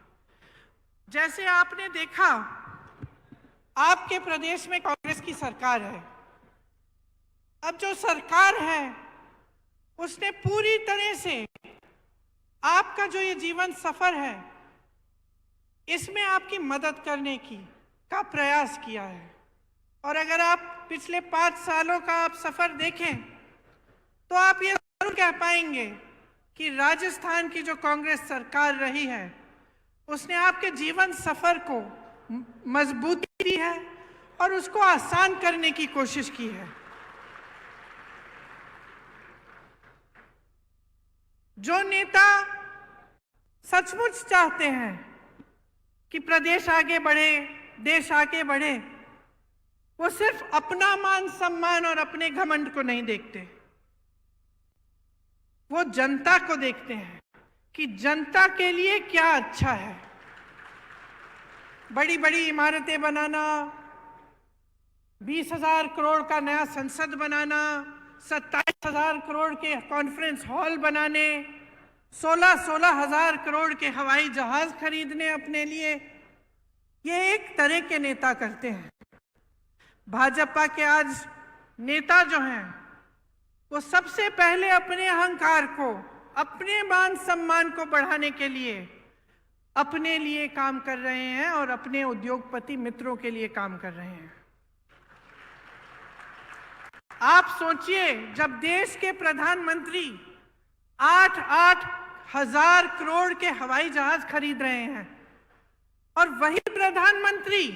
जैसे आपने देखा, आपके प्रदेश में कांग्रेस की सरकार है। अब जो सरकार है उसने पूरी तरह से आपका जो ये जीवन सफर है इसमें आपकी मदद करने का प्रयास किया है। और अगर आप पिछले 5 सालों का आप सफर देखें तो आप ये जरूर कह पाएंगे कि राजस्थान की जो कांग्रेस सरकार रही है उसने आपके जीवन सफर को मजबूती दी है और उसको आसान करने की कोशिश की है। जो नेता सचमुच चाहते हैं कि प्रदेश आगे बढ़े, देश आगे बढ़े, वो सिर्फ अपना मान सम्मान और अपने घमंड को नहीं देखते, वो जनता को देखते हैं कि जनता के लिए क्या अच्छा है। बड़ी बड़ी इमारतें बनाना, 20,000 करोड़ का नया संसद बनाना, 27,000 करोड़ के कॉन्फ्रेंस हॉल बनाने, 16,000 करोड़ के हवाई जहाज खरीदने अपने लिए, ये एक तरह के नेता करते हैं। भाजपा के आज नेता जो हैं वो सबसे पहले अपने अहंकार को, अपने मान सम्मान को बढ़ाने के लिए अपने लिए काम कर रहे हैं और अपने उद्योगपति मित्रों के लिए काम कर रहे हैं। आप सोचिए, जब देश के प्रधानमंत्री 8-8 हजार करोड़ के हवाई जहाज खरीद रहे हैं और वही प्रधानमंत्री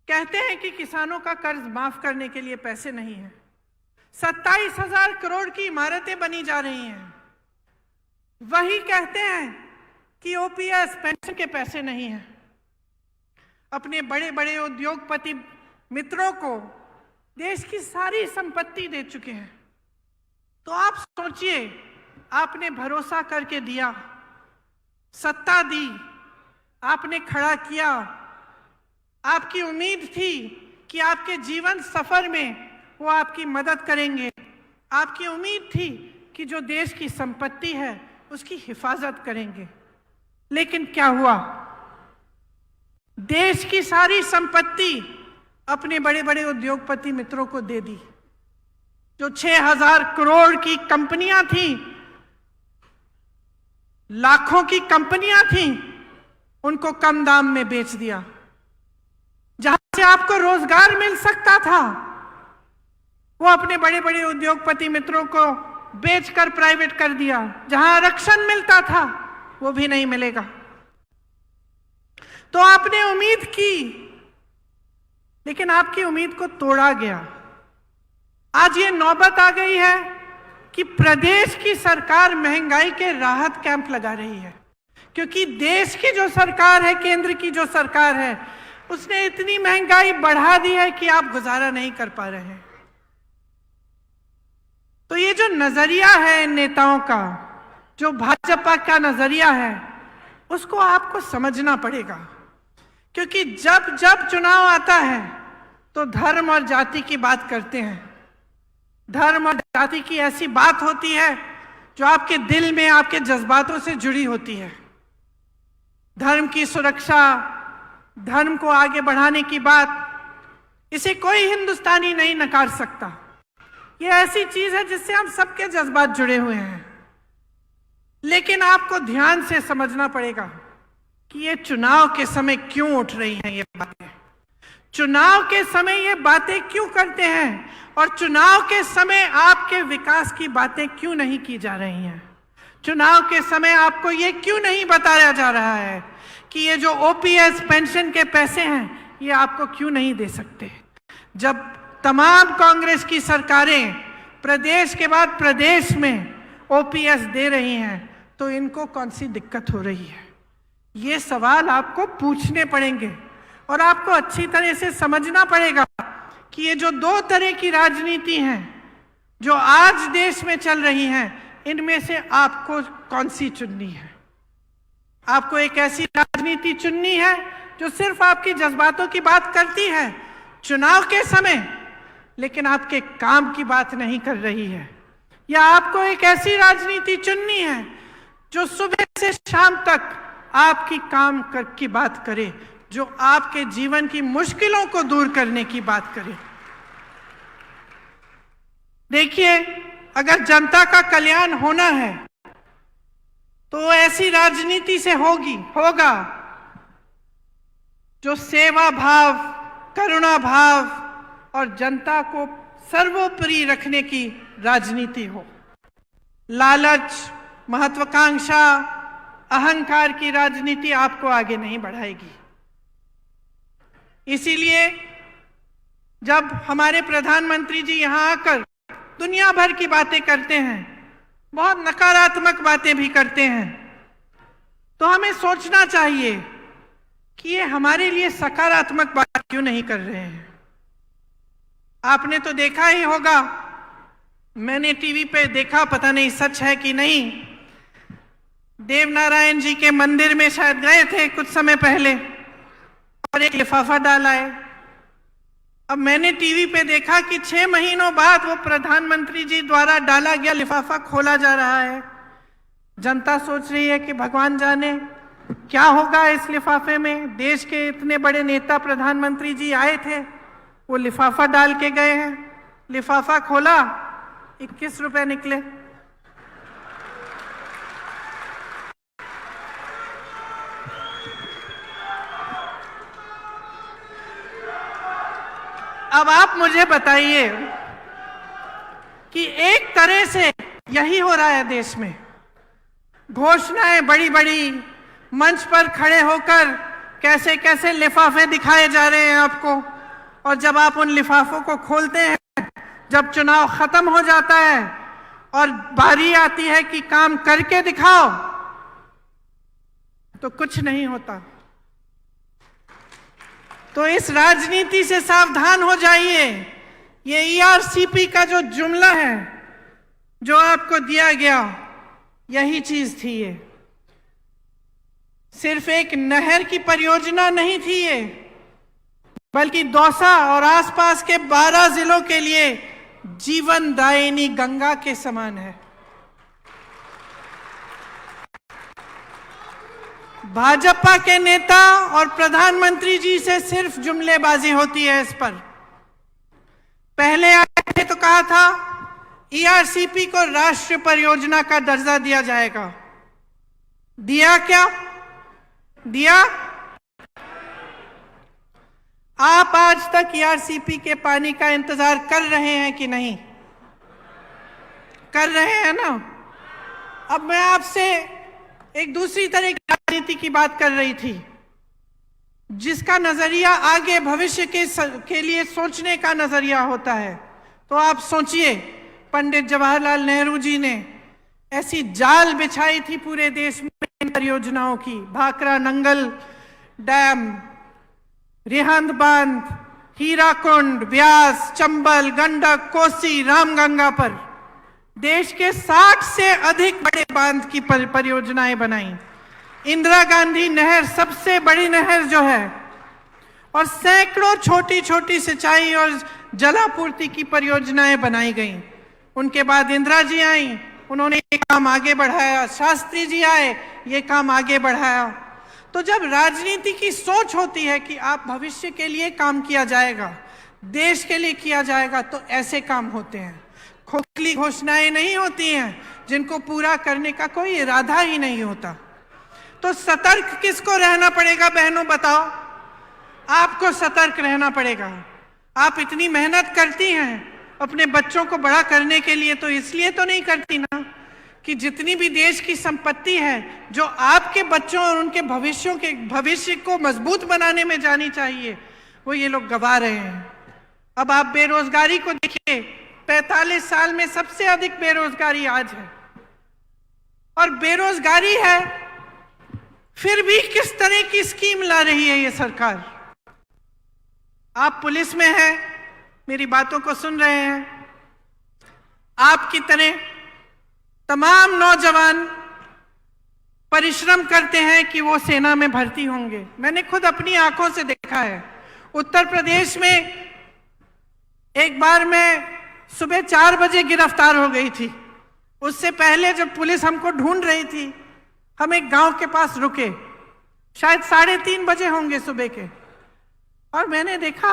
कहते हैं कि किसानों का कर्ज माफ करने के लिए पैसे नहीं है, 27,000 करोड़ की इमारतें बनी जा रही हैं, वही कहते हैं कि ओपीएस पेंशन के पैसे नहीं हैं। अपने बड़े बड़े उद्योगपति मित्रों को देश की सारी संपत्ति दे चुके हैं। तो आप सोचिए, आपने भरोसा करके दिया, सत्ता दी, आपने खड़ा किया, आपकी उम्मीद थी कि आपके जीवन सफर में वो आपकी मदद करेंगे, आपकी उम्मीद थी कि जो देश की संपत्ति है उसकी हिफाजत करेंगे। लेकिन क्या हुआ? देश की सारी संपत्ति अपने बड़े बड़े उद्योगपति मित्रों को दे दी। जो 6,000 करोड़ की कंपनियां थी, लाखों की कंपनियां थी, उनको कम दाम में बेच दिया। जहां से आपको रोजगार मिल सकता था वो अपने बड़े बड़े उद्योगपति मित्रों को बेचकर प्राइवेट कर दिया। जहां आरक्षण मिलता था वो भी नहीं मिलेगा। तो आपने उम्मीद की, लेकिन आपकी उम्मीद को तोड़ा गया। आज ये नौबत आ गई है कि प्रदेश की सरकार महंगाई के राहत कैंप लगा रही है, क्योंकि देश की जो सरकार है, केंद्र की जो सरकार है, उसने इतनी महंगाई बढ़ा दी है कि आप गुजारा नहीं कर पा रहे हैं। तो ये जो नजरिया है इन नेताओं का, जो भाजपा का नजरिया है, उसको आपको समझना पड़ेगा। क्योंकि जब जब चुनाव आता है तो धर्म और जाति की बात करते हैं, धर्म और जाति की ऐसी बात होती है जो आपके दिल में, आपके जज्बातों से जुड़ी होती है। धर्म की सुरक्षा, धर्म को आगे बढ़ाने की बात, इसे कोई हिंदुस्तानी नहीं नकार सकता। यह ऐसी चीज है जिससे हम सबके जज्बात जुड़े हुए हैं। लेकिन आपको ध्यान से समझना पड़ेगा कि ये चुनाव के समय क्यों उठ रही हैं ये बातें, चुनाव के समय ये बातें क्यों करते हैं, और चुनाव के समय आपके विकास की बातें क्यों नहीं की जा रही हैं। चुनाव के समय आपको ये क्यों नहीं बताया जा रहा है कि ये जो ओपीएस पेंशन के पैसे हैं ये आपको क्यों नहीं दे सकते। जब तमाम कांग्रेस की सरकारें प्रदेश के बाद प्रदेश में ओपीएस दे रही हैं तो इनको कौन सी दिक्कत हो रही है, ये सवाल आपको पूछने पड़ेंगे। और आपको अच्छी तरह से समझना पड़ेगा कि ये जो दो तरह की राजनीति हैं जो आज देश में चल रही हैं, इनमें से आपको कौन सी चुननी है। आपको एक ऐसी राजनीति चुननी है जो सिर्फ आपकी जज्बातों की बात करती है चुनाव के समय, लेकिन आपके काम की बात नहीं कर रही है, या आपको एक ऐसी राजनीति चुननी है जो सुबह से शाम तक आपकी काम की बात करे, जो आपके जीवन की मुश्किलों को दूर करने की बात करे। देखिए, अगर जनता का कल्याण होना है तो ऐसी राजनीति से होगा जो सेवा भाव, करुणा भाव और जनता को सर्वोपरि रखने की राजनीति हो। लालच, महत्वाकांक्षा, अहंकार की राजनीति आपको आगे नहीं बढ़ाएगी। इसीलिए जब हमारे प्रधानमंत्री जी यहाँ आकर दुनिया भर की बातें करते हैं, बहुत नकारात्मक बातें भी करते हैं, तो हमें सोचना चाहिए कि ये हमारे लिए सकारात्मक बात क्यों नहीं कर रहे हैं। आपने तो देखा ही होगा, मैंने टीवी पे देखा, पता नहीं सच है कि नहीं, देवनारायण जी के मंदिर में शायद गए थे कुछ समय पहले और एक लिफाफा डाला है। अब मैंने टीवी पे देखा कि 6 महीनों बाद वो प्रधानमंत्री जी द्वारा डाला गया लिफाफा खोला जा रहा है। जनता सोच रही है कि भगवान जाने क्या होगा इस लिफाफे में। देश के इतने बड़े नेता प्रधानमंत्री जी आए थे, वो लिफाफा डाल के गए हैं। लिफाफा खोला, 21 रुपए निकले। अब आप मुझे बताइए कि एक तरह से यही हो रहा है देश में। घोषणाएं बड़ी बड़ी मंच पर खड़े होकर कैसे कैसे लिफाफे दिखाए जा रहे हैं आपको, और जब आप उन लिफाफों को खोलते हैं, जब चुनाव खत्म हो जाता है और बारी आती है कि काम करके दिखाओ, तो कुछ नहीं होता। तो इस राजनीति से सावधान हो जाइए। ये ईआरसीपी का जो जुमला है जो आपको दिया गया, यही चीज थी। ये सिर्फ एक नहर की परियोजना नहीं थी ये, बल्कि दौसा और आसपास के 12 जिलों के लिए जीवनदायिनी गंगा के समान है। भाजपा के नेता और प्रधानमंत्री जी से सिर्फ जुमलेबाजी होती है इस पर। पहले आए थे तो कहा था ईआरसीपी को राष्ट्रीय परियोजना का दर्जा दिया जाएगा। दिया क्या? दिया? आप आज तक ईआरसीपी के पानी का इंतजार कर रहे हैं कि नहीं? कर रहे हैं ना? अब मैं आपसे एक दूसरी तरह की राजनीति की बात कर रही थी, जिसका नजरिया आगे भविष्य के लिए सोचने का नजरिया होता है। तो आप सोचिए, पंडित जवाहरलाल नेहरू जी ने ऐसी जाल बिछाई थी पूरे देश में परियोजनाओं की। भाखरा नंगल डैम, रिहंद बांध, हीराकुंड, व्यास, चंबल, गंडक, कोसी, रामगंगा पर देश के 60 से अधिक बड़े बांध की परियोजनाएं बनाई। इंदिरा गांधी नहर सबसे बड़ी नहर जो है, और सैकड़ों छोटी छोटी सिंचाई और जलापूर्ति की परियोजनाएं बनाई गई। उनके बाद इंदिरा जी आई, उन्होंने ये काम आगे बढ़ाया, शास्त्री जी आए, ये काम आगे बढ़ाया। तो जब राजनीति की सोच होती है कि आप भविष्य के लिए काम किया जाएगा, देश के लिए किया जाएगा, तो ऐसे काम होते हैं। खोखली घोषणाएं नहीं होती हैं जिनको पूरा करने का कोई इरादा ही नहीं होता। तो सतर्क किसको रहना पड़ेगा बहनों, बताओ? आपको सतर्क रहना पड़ेगा। आप इतनी मेहनत करती हैं अपने बच्चों को बड़ा करने के लिए, तो इसलिए तो नहीं करती ना कि जितनी भी देश की संपत्ति है जो आपके बच्चों और उनके भविष्य को मजबूत बनाने में जानी चाहिए, वो ये लोग गवा रहे हैं। अब आप बेरोजगारी को देखिए, 45 साल में सबसे अधिक बेरोजगारी आज है। और बेरोजगारी है, फिर भी किस तरह की स्कीम ला रही है ये सरकार। आप पुलिस में हैं, मेरी बातों को सुन रहे हैं, आपकी तरह तमाम नौजवान परिश्रम करते हैं कि वो सेना में भर्ती होंगे। मैंने खुद अपनी आंखों से देखा है। उत्तर प्रदेश में एक बार मैं सुबह 4 बजे गिरफ्तार हो गई थी। उससे पहले जब पुलिस हमको ढूंढ रही थी, हम एक गांव के पास रुके, शायद 3:30 बजे होंगे सुबह के, और मैंने देखा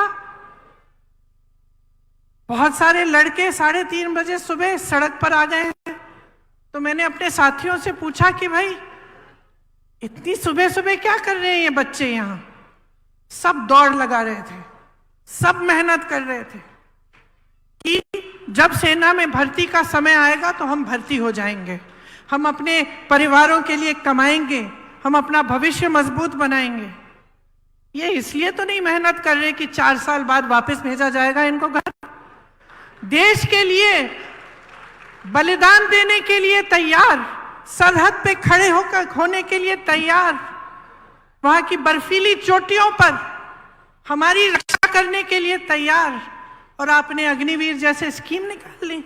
बहुत सारे लड़के 3:30 बजे सुबह सड़क पर आ गए हैं। तो मैंने अपने साथियों से पूछा कि भाई इतनी सुबह सुबह क्या कर रहे हैं ये बच्चे यहाँ? सब दौड़ लगा रहे थे, सब मेहनत कर रहे थे कि जब सेना में भर्ती का समय आएगा तो हम भर्ती हो जाएंगे, हम अपने परिवारों के लिए कमाएंगे, हम अपना भविष्य मजबूत बनाएंगे। ये इसलिए तो नहीं मेहनत कर रहे कि 4 साल बाद वापस भेजा जाएगा इनको घर। देश के लिए बलिदान देने के लिए तैयार, सरहद पे खड़े होकर होने के लिए तैयार, वहां की बर्फीली चोटियों पर हमारी रक्षा करने के लिए तैयार। और आपने अग्निवीर जैसे स्कीम निकाल ली,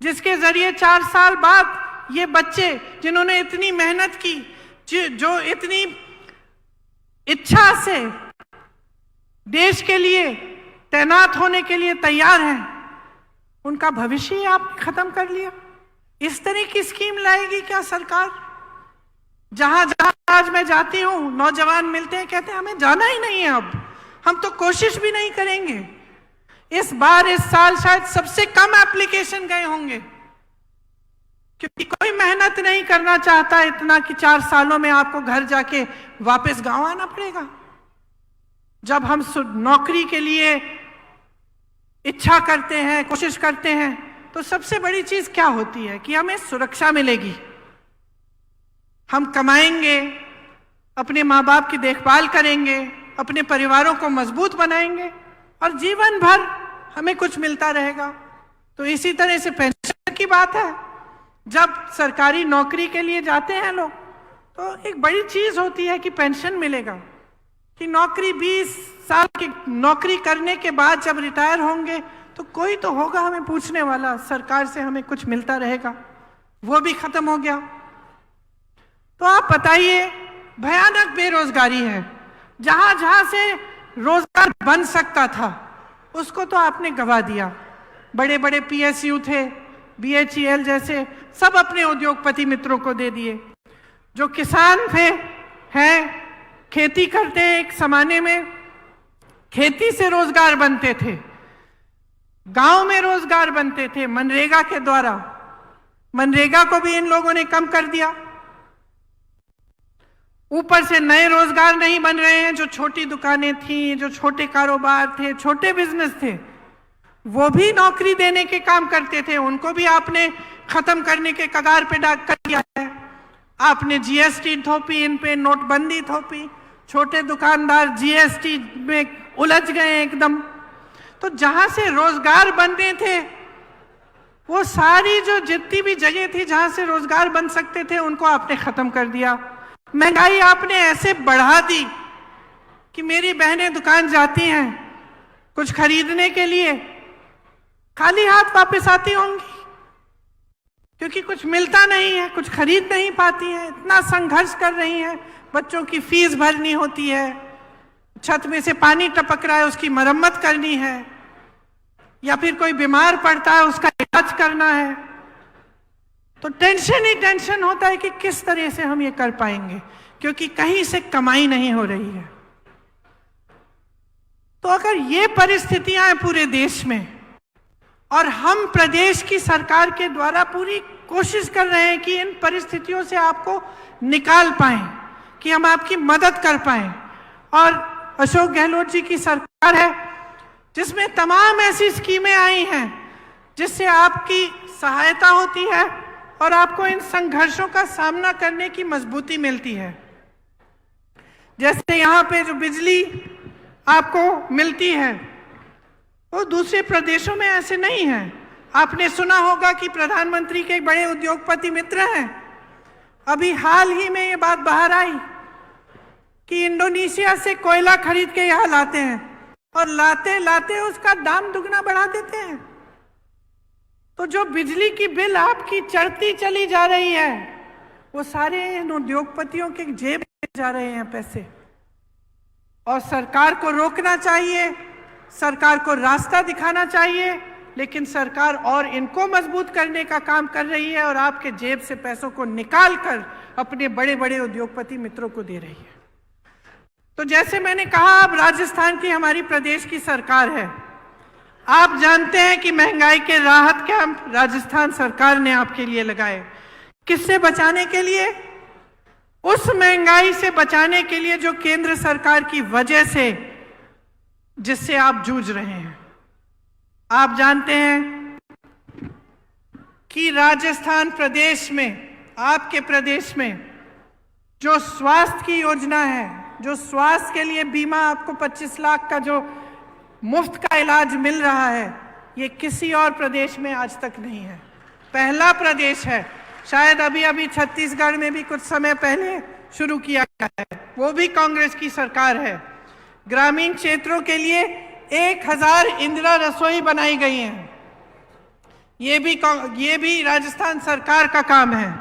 जिसके जरिए 4 साल बाद ये बच्चे जिन्होंने इतनी मेहनत की, जो इतनी इच्छा से देश के लिए तैनात होने के लिए तैयार हैं, उनका भविष्य ही आपने खत्म कर लिया। इस तरह की स्कीम लाएगी क्या सरकार? जहां जहां आज मैं जाती हूं, नौजवान मिलते हैं, कहते हैं हमें जाना ही नहीं है, अब हम तो कोशिश भी नहीं करेंगे। इस बार इस साल शायद सबसे कम एप्लीकेशन गए होंगे, क्योंकि कोई मेहनत नहीं करना चाहता इतना कि 4 सालों में आपको घर जाके वापस गांव आना पड़ेगा। जब हम नौकरी के लिए इच्छा करते हैं, कोशिश करते हैं, तो सबसे बड़ी चीज क्या होती है कि हमें सुरक्षा मिलेगी, हम कमाएंगे, अपने माँ बाप की देखभाल करेंगे, अपने परिवारों को मजबूत बनाएंगे और जीवन भर हमें कुछ मिलता रहेगा। तो इसी तरह से पेंशन की बात है, जब सरकारी नौकरी के लिए जाते हैं लोग, तो एक बड़ी चीज होती है कि पेंशन मिलेगा, कि नौकरी 20 साल की नौकरी करने के बाद जब रिटायर होंगे तो कोई तो होगा हमें पूछने वाला, सरकार से हमें कुछ मिलता रहेगा। वो भी खत्म हो गया। तो आप बताइए, भयानक बेरोजगारी है। जहां जहां से रोजगार बन सकता था उसको तो आपने गवा दिया। बड़े बड़े PSU थे, BHEL जैसे, सब अपने उद्योगपति मित्रों को दे दिए। जो किसान थे, हैं, खेती करते हैं, एक जमाने में खेती से रोजगार बनते थे, गांव में रोजगार बनते थे मनरेगा के द्वारा। मनरेगा को भी इन लोगों ने कम कर दिया। ऊपर से नए रोजगार नहीं बन रहे हैं। जो छोटी दुकानें थी, जो छोटे कारोबार थे, छोटे बिजनेस थे, वो भी नौकरी देने के काम करते थे, उनको भी आपने खत्म करने के कगार पे डाक कर दिया है। आपने GST थोपी, इन पे नोटबंदी थोपी, छोटे दुकानदार GST में उलझ गए एकदम। तो जहां से रोजगार बनने थे, वो सारी जो जितनी भी जगह थी जहां से रोजगार बन सकते थे, उनको आपने खत्म कर दिया। महंगाई आपने ऐसे बढ़ा दी कि मेरी बहनें दुकान जाती हैं कुछ खरीदने के लिए, खाली हाथ वापस आती होंगी, क्योंकि कुछ मिलता नहीं है, कुछ खरीद नहीं पाती हैं, इतना संघर्ष कर रही हैं। बच्चों की फीस भरनी होती है, छत में से पानी टपक रहा है, उसकी मरम्मत करनी है, या फिर कोई बीमार पड़ता है, उसका इलाज करना है, तो टेंशन ही टेंशन होता है कि किस तरह से हम ये कर पाएंगे, क्योंकि कहीं से कमाई नहीं हो रही है। तो अगर ये परिस्थितियां हैं पूरे देश में और हम प्रदेश की सरकार के द्वारा पूरी कोशिश कर रहे हैं कि इन परिस्थितियों से आपको निकाल पाएं, कि हम आपकी मदद कर पाएं, और अशोक गहलोत जी की सरकार है जिसमें तमाम ऐसी स्कीमें आई हैं जिससे आपकी सहायता होती है और आपको इन संघर्षों का सामना करने की मजबूती मिलती है। जैसे यहाँ पे जो बिजली आपको मिलती है वो दूसरे प्रदेशों में ऐसे नहीं है। आपने सुना होगा कि प्रधानमंत्री के एक बड़े उद्योगपति मित्र हैं, अभी हाल ही में ये बात बाहर आई कि इंडोनेशिया से कोयला खरीद के यहाँ लाते हैं और लाते लाते उसका दाम दुगना बढ़ा देते हैं। तो जो बिजली की बिल आपकी चढ़ती चली जा रही है वो सारे इन उद्योगपतियों के जेब में जा रहे हैं पैसे, और सरकार को रोकना चाहिए, सरकार को रास्ता दिखाना चाहिए, लेकिन सरकार और इनको मजबूत करने का काम कर रही है और आपके जेब से पैसों को निकाल कर अपने बड़े बड़े उद्योगपति मित्रों को दे रही है। तो जैसे मैंने कहा, अब राजस्थान की हमारी प्रदेश की सरकार है। आप जानते हैं कि महंगाई के राहत कैंप राजस्थान सरकार ने आपके लिए लगाए। किससे बचाने के लिए? उस महंगाई से बचाने के लिए जो केंद्र सरकार की वजह से जिससे आप जूझ रहे हैं। आप जानते हैं कि राजस्थान प्रदेश में, आपके प्रदेश में जो स्वास्थ्य की योजना है, जो स्वास्थ्य के लिए बीमा आपको 25 लाख का जो मुफ्त का इलाज मिल रहा है, ये किसी और प्रदेश में आज तक नहीं है। पहला प्रदेश है। शायद अभी अभी छत्तीसगढ़ में भी कुछ समय पहले शुरू किया गया है, वो भी कांग्रेस की सरकार है। ग्रामीण क्षेत्रों के लिए 1000 इंदिरा रसोई बनाई गई हैं। ये भी राजस्थान सरकार का काम है।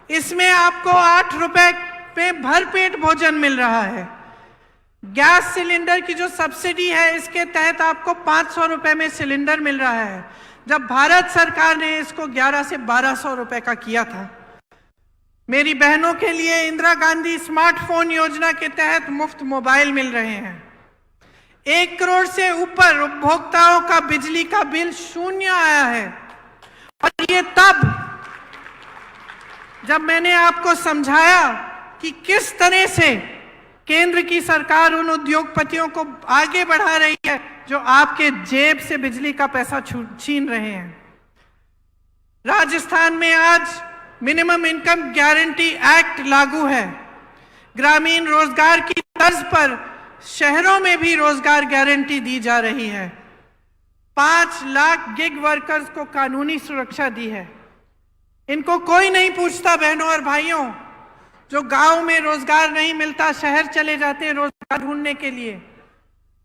इसमें आपको 8 रुपए पे भरपेट भोजन मिल रहा है। गैस सिलेंडर की जो सब्सिडी है, इसके तहत आपको 500 रुपए में सिलेंडर मिल रहा है, जब भारत सरकार ने इसको 1100 से 1200 रुपए का किया था। मेरी बहनों के लिए इंदिरा गांधी स्मार्टफोन योजना के तहत मुफ्त मोबाइल मिल रहे हैं। 1 करोड़ से ऊपर उपभोक्ताओं का बिजली का बिल शून्य आया है, और ये तब जब मैंने आपको समझाया कि किस तरह से केंद्र की सरकार उन उद्योगपतियों को आगे बढ़ा रही है जो आपके जेब से बिजली का पैसा छीन रहे हैं। राजस्थान में आज मिनिमम इनकम गारंटी एक्ट लागू है। ग्रामीण रोजगार की तर्ज पर शहरों में भी रोजगार गारंटी दी जा रही है। 5 लाख गिग वर्कर्स को कानूनी सुरक्षा दी है। इनको कोई नहीं पूछता। बहनों और भाइयों, जो गांव में रोजगार नहीं मिलता शहर चले जाते हैं रोजगार ढूंढने के लिए,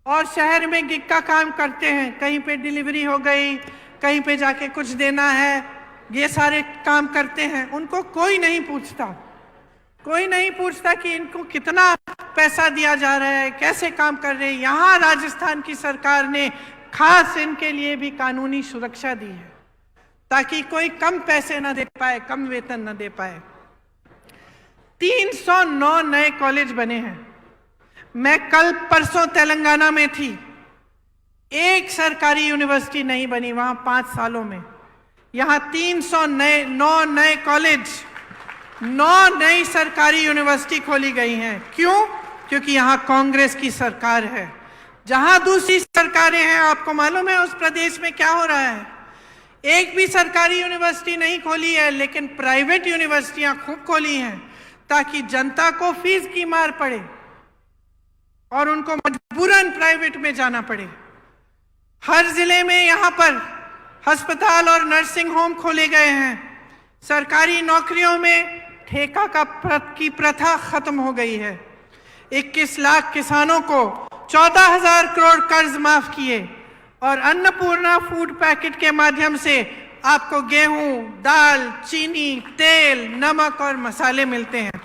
और शहर में गिग का काम करते हैं। कहीं पे डिलीवरी हो गई, कहीं पे जाके कुछ देना है, ये सारे काम करते हैं। उनको कोई नहीं पूछता। कोई नहीं पूछता कि इनको कितना पैसा दिया जा रहा है, कैसे काम कर रहे हैं। यहाँ राजस्थान की सरकार ने खास इनके लिए भी कानूनी सुरक्षा दी है, ताकि कोई कम पैसे ना दे पाए, कम वेतन ना दे पाए। 309 नए कॉलेज बने हैं। मैं कल परसों तेलंगाना में थी। एक सरकारी यूनिवर्सिटी नहीं बनी वहां 5 सालों में। यहां 309 नए कॉलेज, 9 नई सरकारी यूनिवर्सिटी खोली गई हैं। क्यों? क्योंकि यहां कांग्रेस की सरकार है। जहां दूसरी सरकारें हैं, आपको मालूम है उस प्रदेश में क्या हो रहा है। एक भी सरकारी यूनिवर्सिटी नहीं खोली है, लेकिन प्राइवेट यूनिवर्सिटियां खूब खोली हैं, ताकि जनता को फीस की मार पड़े और उनको मजबूरन प्राइवेट में जाना पड़े। हर जिले में यहाँ पर अस्पताल और नर्सिंग होम खोले गए हैं। सरकारी नौकरियों में ठेका की प्रथा खत्म हो गई है। 21 लाख किसानों को 14,000 करोड़ कर्ज माफ किए, और अन्नपूर्णा फूड पैकेट के माध्यम से आपको गेहूं, दाल, चीनी, तेल, नमक और मसाले मिलते हैं।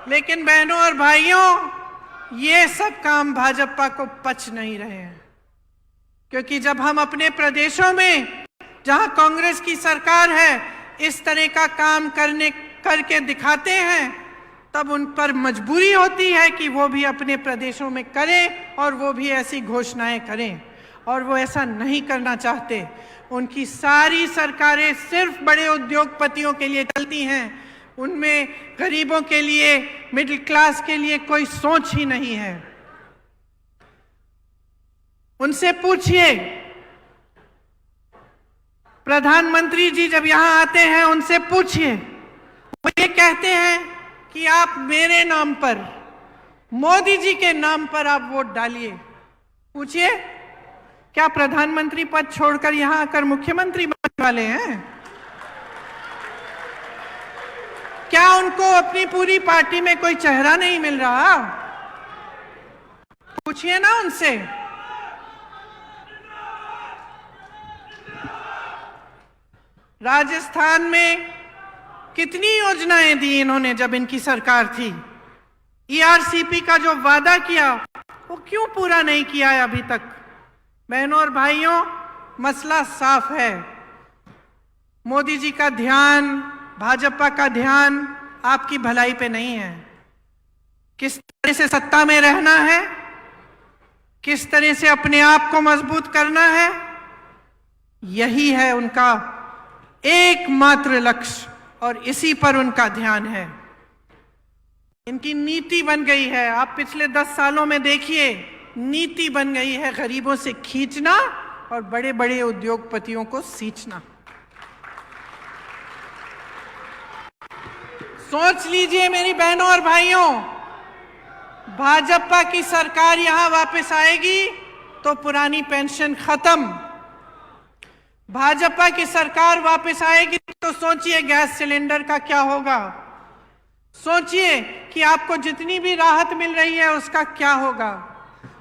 लेकिन बहनों और भाइयों, ये सब काम भाजपा को पच नहीं रहे हैं। क्योंकि जब हम अपने प्रदेशों में, जहां कांग्रेस की सरकार है, इस तरह का काम करके दिखाते हैं, तब उन पर मजबूरी होती है कि वो भी अपने प्रदेशों में करें और वो भी ऐसी घोषणाएं करें, और वो ऐसा नहीं करना चाहते। उनकी सारी सरकारें सिर्फ बड़े उद्योगपतियों के लिए चलती हैं, उनमें गरीबों के लिए, मिडिल क्लास के लिए कोई सोच ही नहीं है। उनसे पूछिए, प्रधानमंत्री जी जब यहां आते हैं उनसे पूछिए, वो ये कहते हैं कि आप मेरे नाम पर, मोदी जी के नाम पर आप वोट डालिए। पूछिए, क्या प्रधानमंत्री पद छोड़कर यहां आकर मुख्यमंत्री बनने वाले हैं? क्या उनको अपनी पूरी पार्टी में कोई चेहरा नहीं मिल रहा? पूछिए ना उनसे। राजस्थान में कितनी योजनाएं दी इन्होंने जब इनकी सरकार थी। ईआरसीपी का जो वादा किया वो क्यों पूरा नहीं किया है अभी तक? बहनों और भाइयों, मसला साफ है। मोदी जी का ध्यान, भाजपा का ध्यान आपकी भलाई पे नहीं है। किस तरह से सत्ता में रहना है, किस तरह से अपने आप को मजबूत करना है, यही है उनका एकमात्र लक्ष्य, और इसी पर उनका ध्यान है। इनकी नीति बन गई है, आप पिछले 10 सालों में देखिए, नीति बन गई है गरीबों से खींचना और बड़े बड़े उद्योगपतियों को सींचना। सोच लीजिए मेरी बहनों और भाइयों, भाजपा की सरकार यहां वापस आएगी तो पुरानी पेंशन खत्म। भाजपा की सरकार वापस आएगी तो सोचिए गैस सिलेंडर का क्या होगा। सोचिए कि आपको जितनी भी राहत मिल रही है उसका क्या होगा।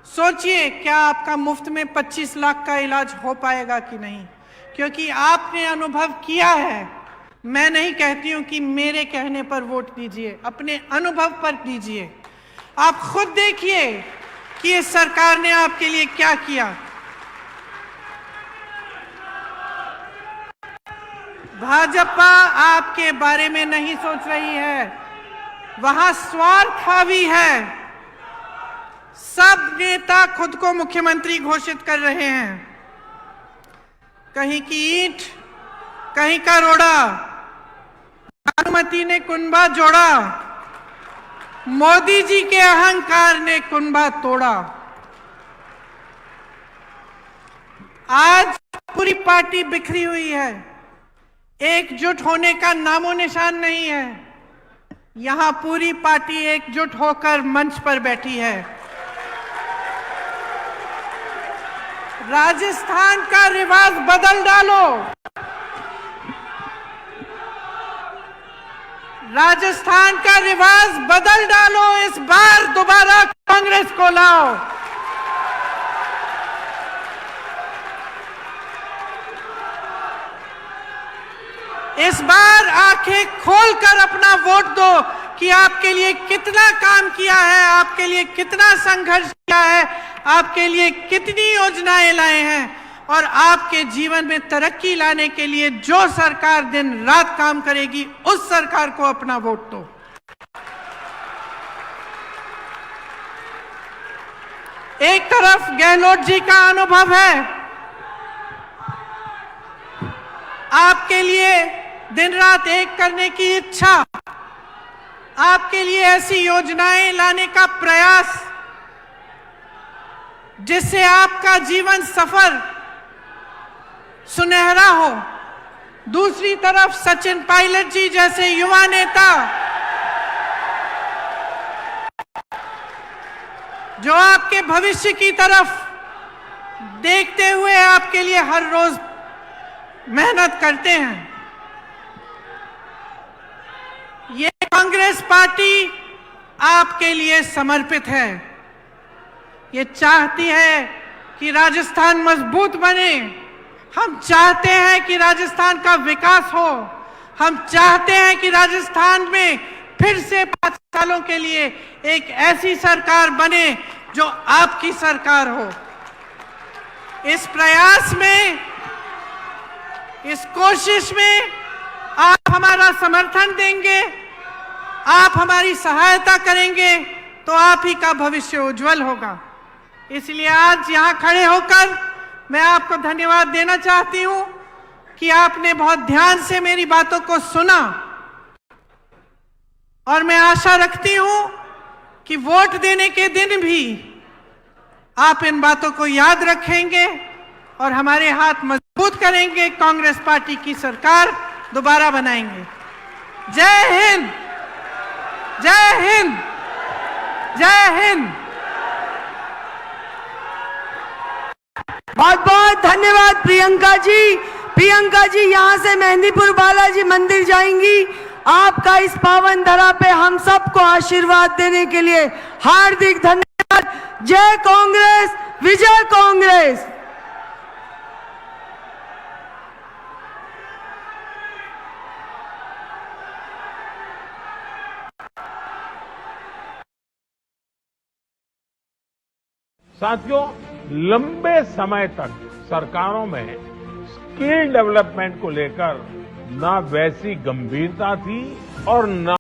सोचिए क्या आपका मुफ्त में 25 लाख का इलाज हो पाएगा कि नहीं, क्योंकि आपने अनुभव किया है। मैं नहीं कहती हूं कि मेरे कहने पर वोट दीजिए, अपने अनुभव पर दीजिए। आप खुद देखिए कि इस सरकार ने आपके लिए क्या किया। भाजपा आपके बारे में नहीं सोच रही है, वहां स्वार्थ हावी है। सब नेता खुद को मुख्यमंत्री घोषित कर रहे हैं। कहीं की ईंट, कहीं का रोड़ा, भानुमति ने कुनबा जोड़ा, मोदी जी के अहंकार ने कुनबा तोड़ा। आज पूरी पार्टी बिखरी हुई है, एकजुट होने का नामो निशान नहीं है। यहां पूरी पार्टी एकजुट होकर मंच पर बैठी है। राजस्थान का रिवाज बदल डालो। राजस्थान का रिवाज बदल डालो। इस बार दोबारा कांग्रेस को लाओ। इस बार आंखें खोलकर अपना वोट दो कि आपके लिए कितना काम किया है, आपके लिए कितना संघर्ष किया है, आपके लिए कितनी योजनाएं लाए हैं, और आपके जीवन में तरक्की लाने के लिए जो सरकार दिन रात काम करेगी उस सरकार को अपना वोट दो। एक तरफ गहलोत जी का अनुभव है, आपके लिए दिन रात एक करने की इच्छा, आपके लिए ऐसी योजनाएं लाने का प्रयास जिससे आपका जीवन सफर सुनहरा हो। दूसरी तरफ सचिन पायलट जी जैसे युवा नेता जो आपके भविष्य की तरफ देखते हुए आपके लिए हर रोज मेहनत करते हैं। ये कांग्रेस पार्टी आपके लिए समर्पित है। ये चाहती है कि राजस्थान मजबूत बने। हम चाहते हैं कि राजस्थान का विकास हो। हम चाहते हैं कि राजस्थान में फिर से 5 सालों के लिए एक ऐसी सरकार बने जो आपकी सरकार हो। इस प्रयास में, इस कोशिश में आप हमारा समर्थन देंगे, आप हमारी सहायता करेंगे तो आप ही का भविष्य उज्जवल होगा। इसलिए आज यहाँ खड़े होकर मैं आपको धन्यवाद देना चाहती हूँ कि आपने बहुत ध्यान से मेरी बातों को सुना और मैं आशा रखती हूँ कि वोट देने के दिन भी आप इन बातों को याद रखेंगे और हमारे हाथ मजबूत करेंगे, कांग्रेस पार्टी की सरकार दोबारा बनाएंगे। जय हिंद, जय हिंद, जय हिंद। बहुत बहुत धन्यवाद प्रियंका जी। प्रियंका जी यहाँ से मेहंदीपुर बालाजी मंदिर जाएंगी। आपका इस पावन धरा पे हम सबको आशीर्वाद देने के लिए हार्दिक धन्यवाद। जय कांग्रेस, विजय कांग्रेस। साथियों, लंबे समय तक सरकारों में स्किल डेवलपमेंट को लेकर ना वैसी गंभीरता थी और ना